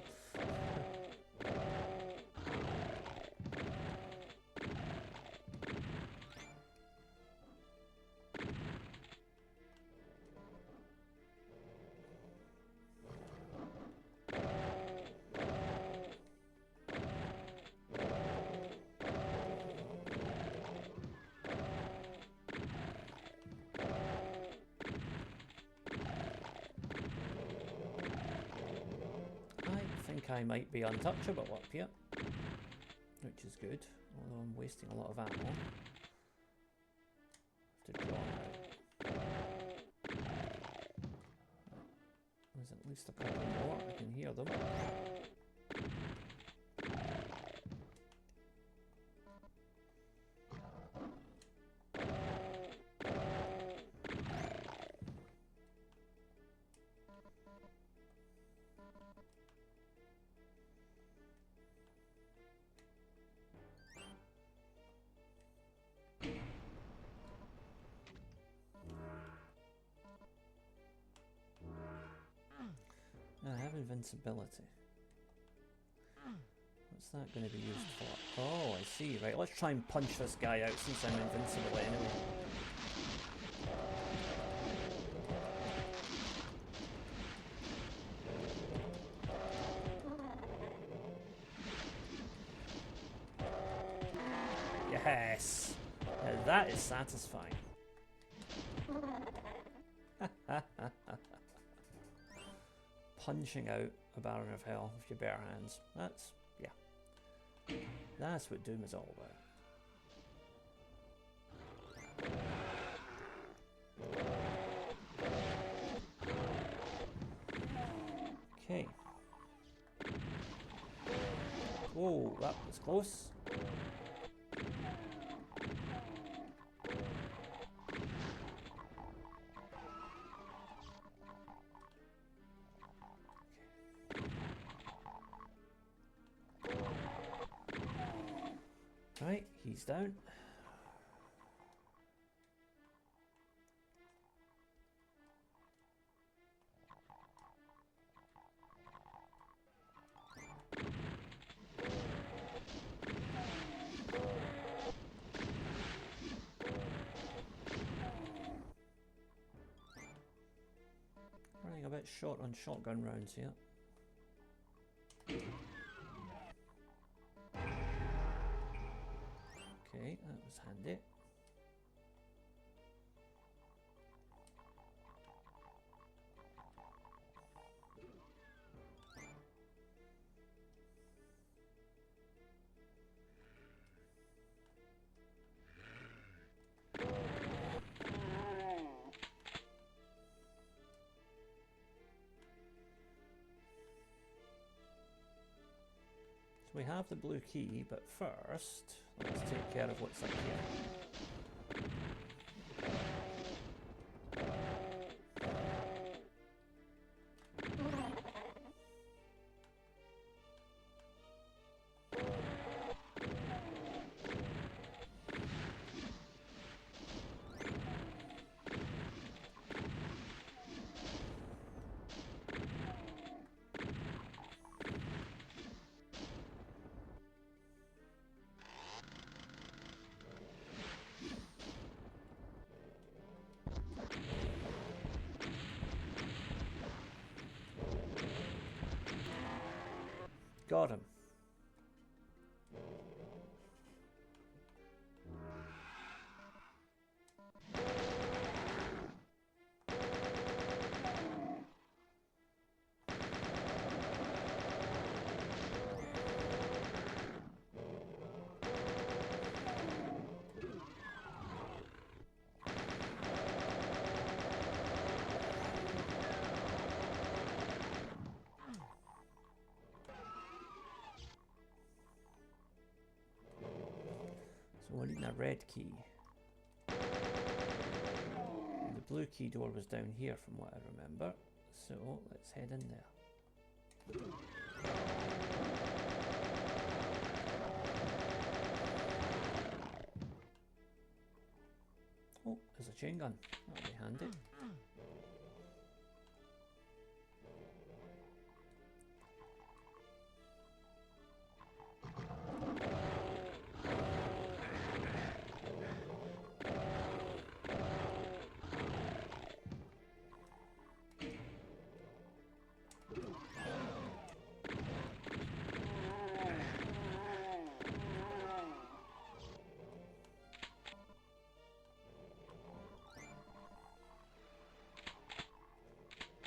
I might be untouchable up here, which is good, although I'm wasting a lot of ammo. Have to draw out. There's at least a couple more, I can hear them. I have invincibility. What's that going to be used for? Oh, I see. Right, let's try and punch this guy out since I'm invincible anyway. Yes! Now that is satisfying. Punching out a Baron of Hell with your bare hands. That's, yeah. That's what Doom is all about. Okay. Whoa, that was close. Right, he's down. Running a bit short on shotgun rounds here. Okay, that was handy. So we have the blue key, but first, let's take care of what's up here. Got him. So we're needing a red key. And the blue key door was down here from what I remember. So let's head in there. Oh, there's a chain gun. That'll be handy.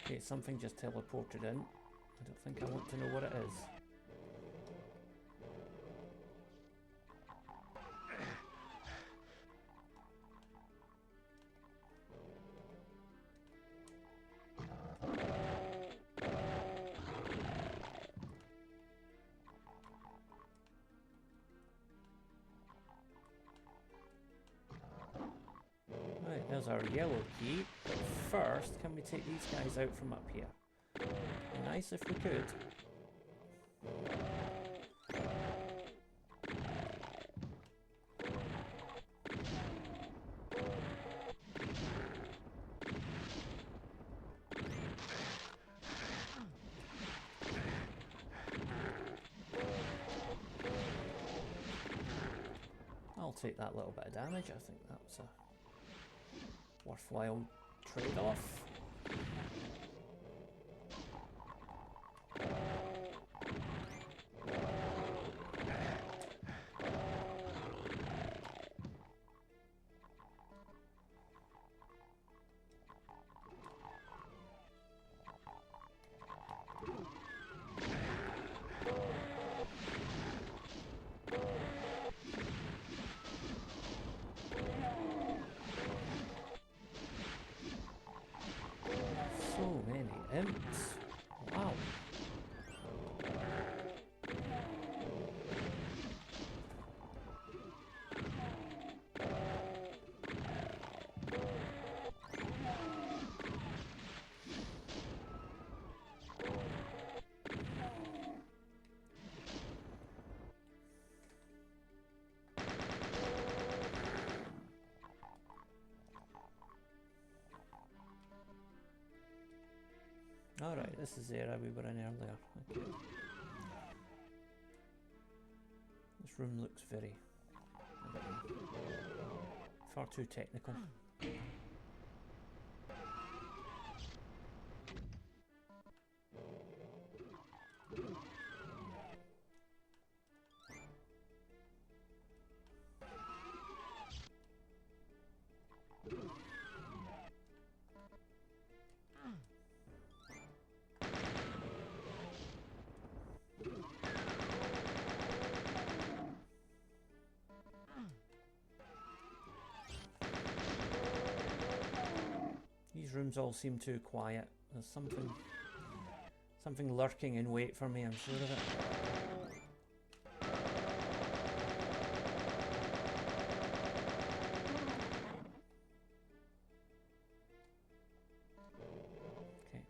Okay, something just teleported in. I don't think I want to know what it is. Right, there's our yellow key. But first, can we take these guys out from up here? Be nice if we could. take that little bit of damage. I think that was a worthwhile trade-off. So many imps. Wow. Alright, this is the area we were in earlier. Okay. This room looks very... I don't know, far too technical. These rooms all seem too quiet. There's something lurking in wait for me, I'm sure of it. Okay.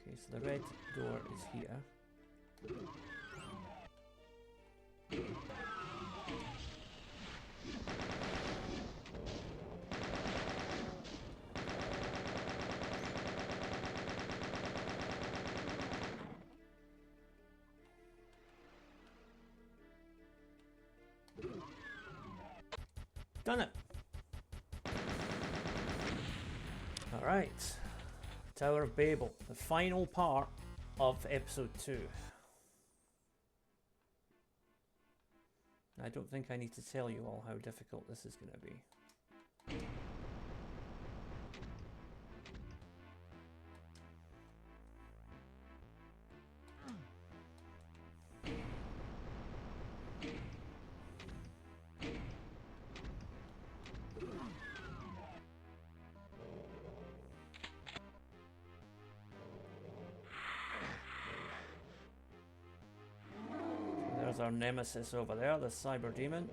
Okay, so the red door is here. Done it! Alright. Tower of Babel, the final part of episode 2. I don't think I need to tell you all how difficult this is going to be. There's our nemesis over there, the Cyberdemon.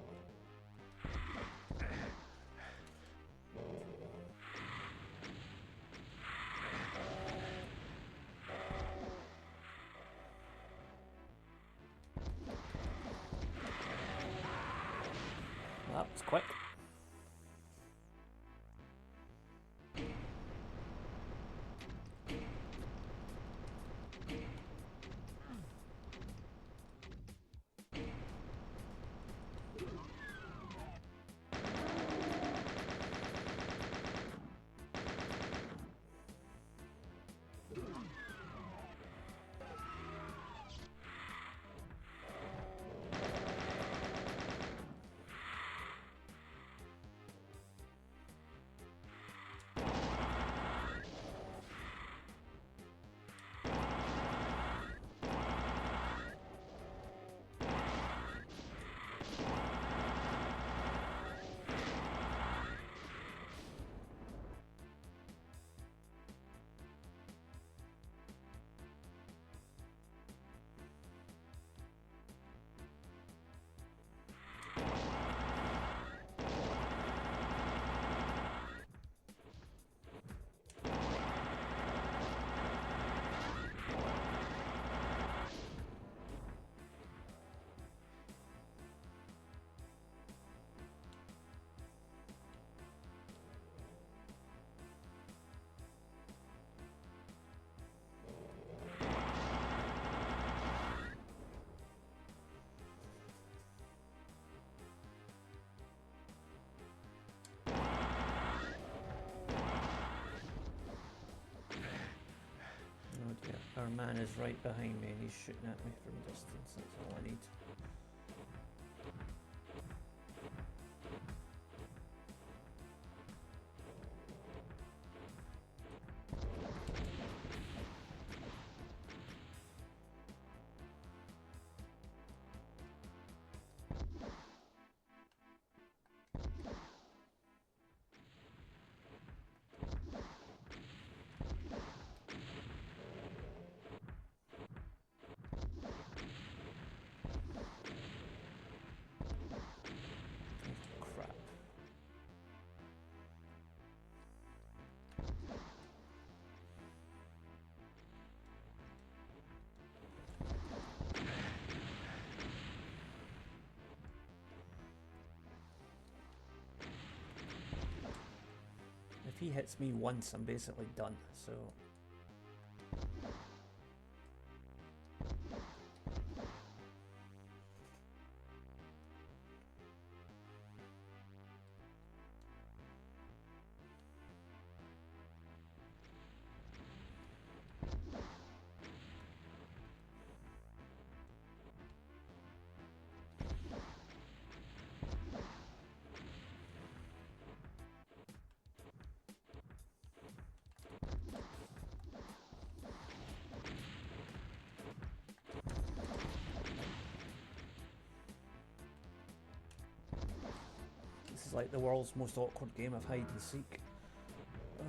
That was quick. Our man is right behind me and he's shooting at me from distance. That's all I need. If he hits me once, I'm basically done, so... This is like the world's most awkward game of hide and seek. Oh.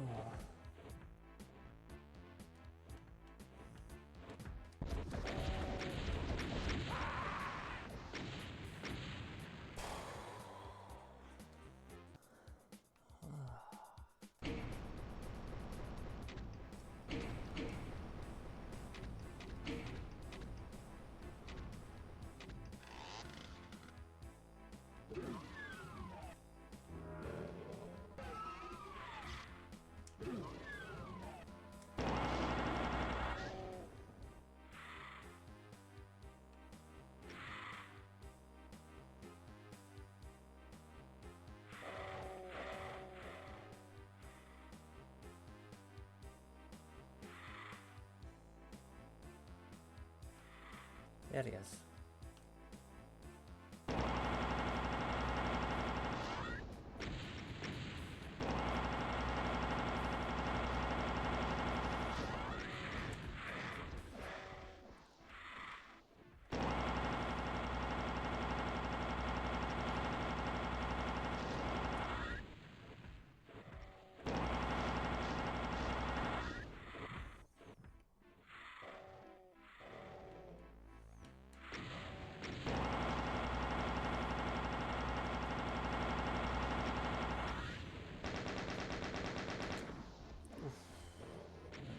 There he is.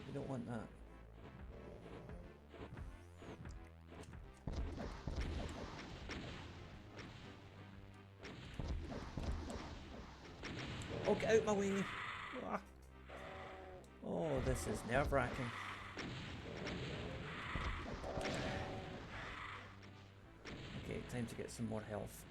We don't want that. Oh, get out my way! Ah. Oh, this is nerve-wracking. Okay, time to get some more health.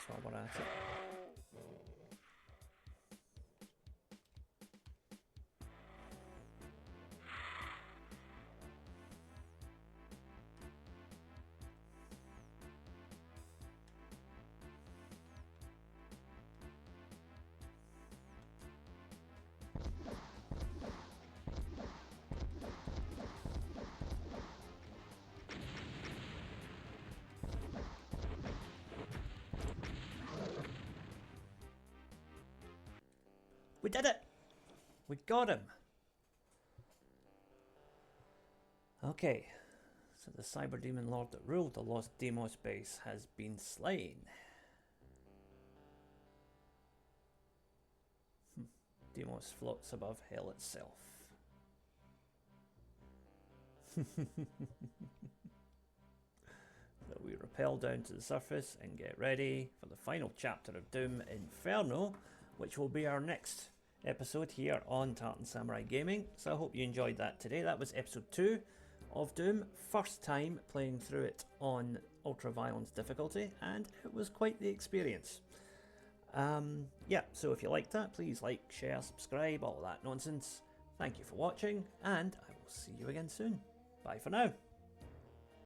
While we're at it. We did it! We got him! Okay, so the Cyberdemon Lord that ruled the Lost Deimos base has been slain. Deimos floats above hell itself. So we rappel down to the surface and get ready for the final chapter of Doom, Inferno, which will be our next episode here on Tartan Samurai Gaming. So I hope you enjoyed that today. That was episode 2 of Doom. First time playing through it on Ultra Violence difficulty, and it was quite the experience. Yeah, so if you liked that, please like, share, subscribe, all that nonsense. Thank you for watching, and I will see you again soon. Bye for now.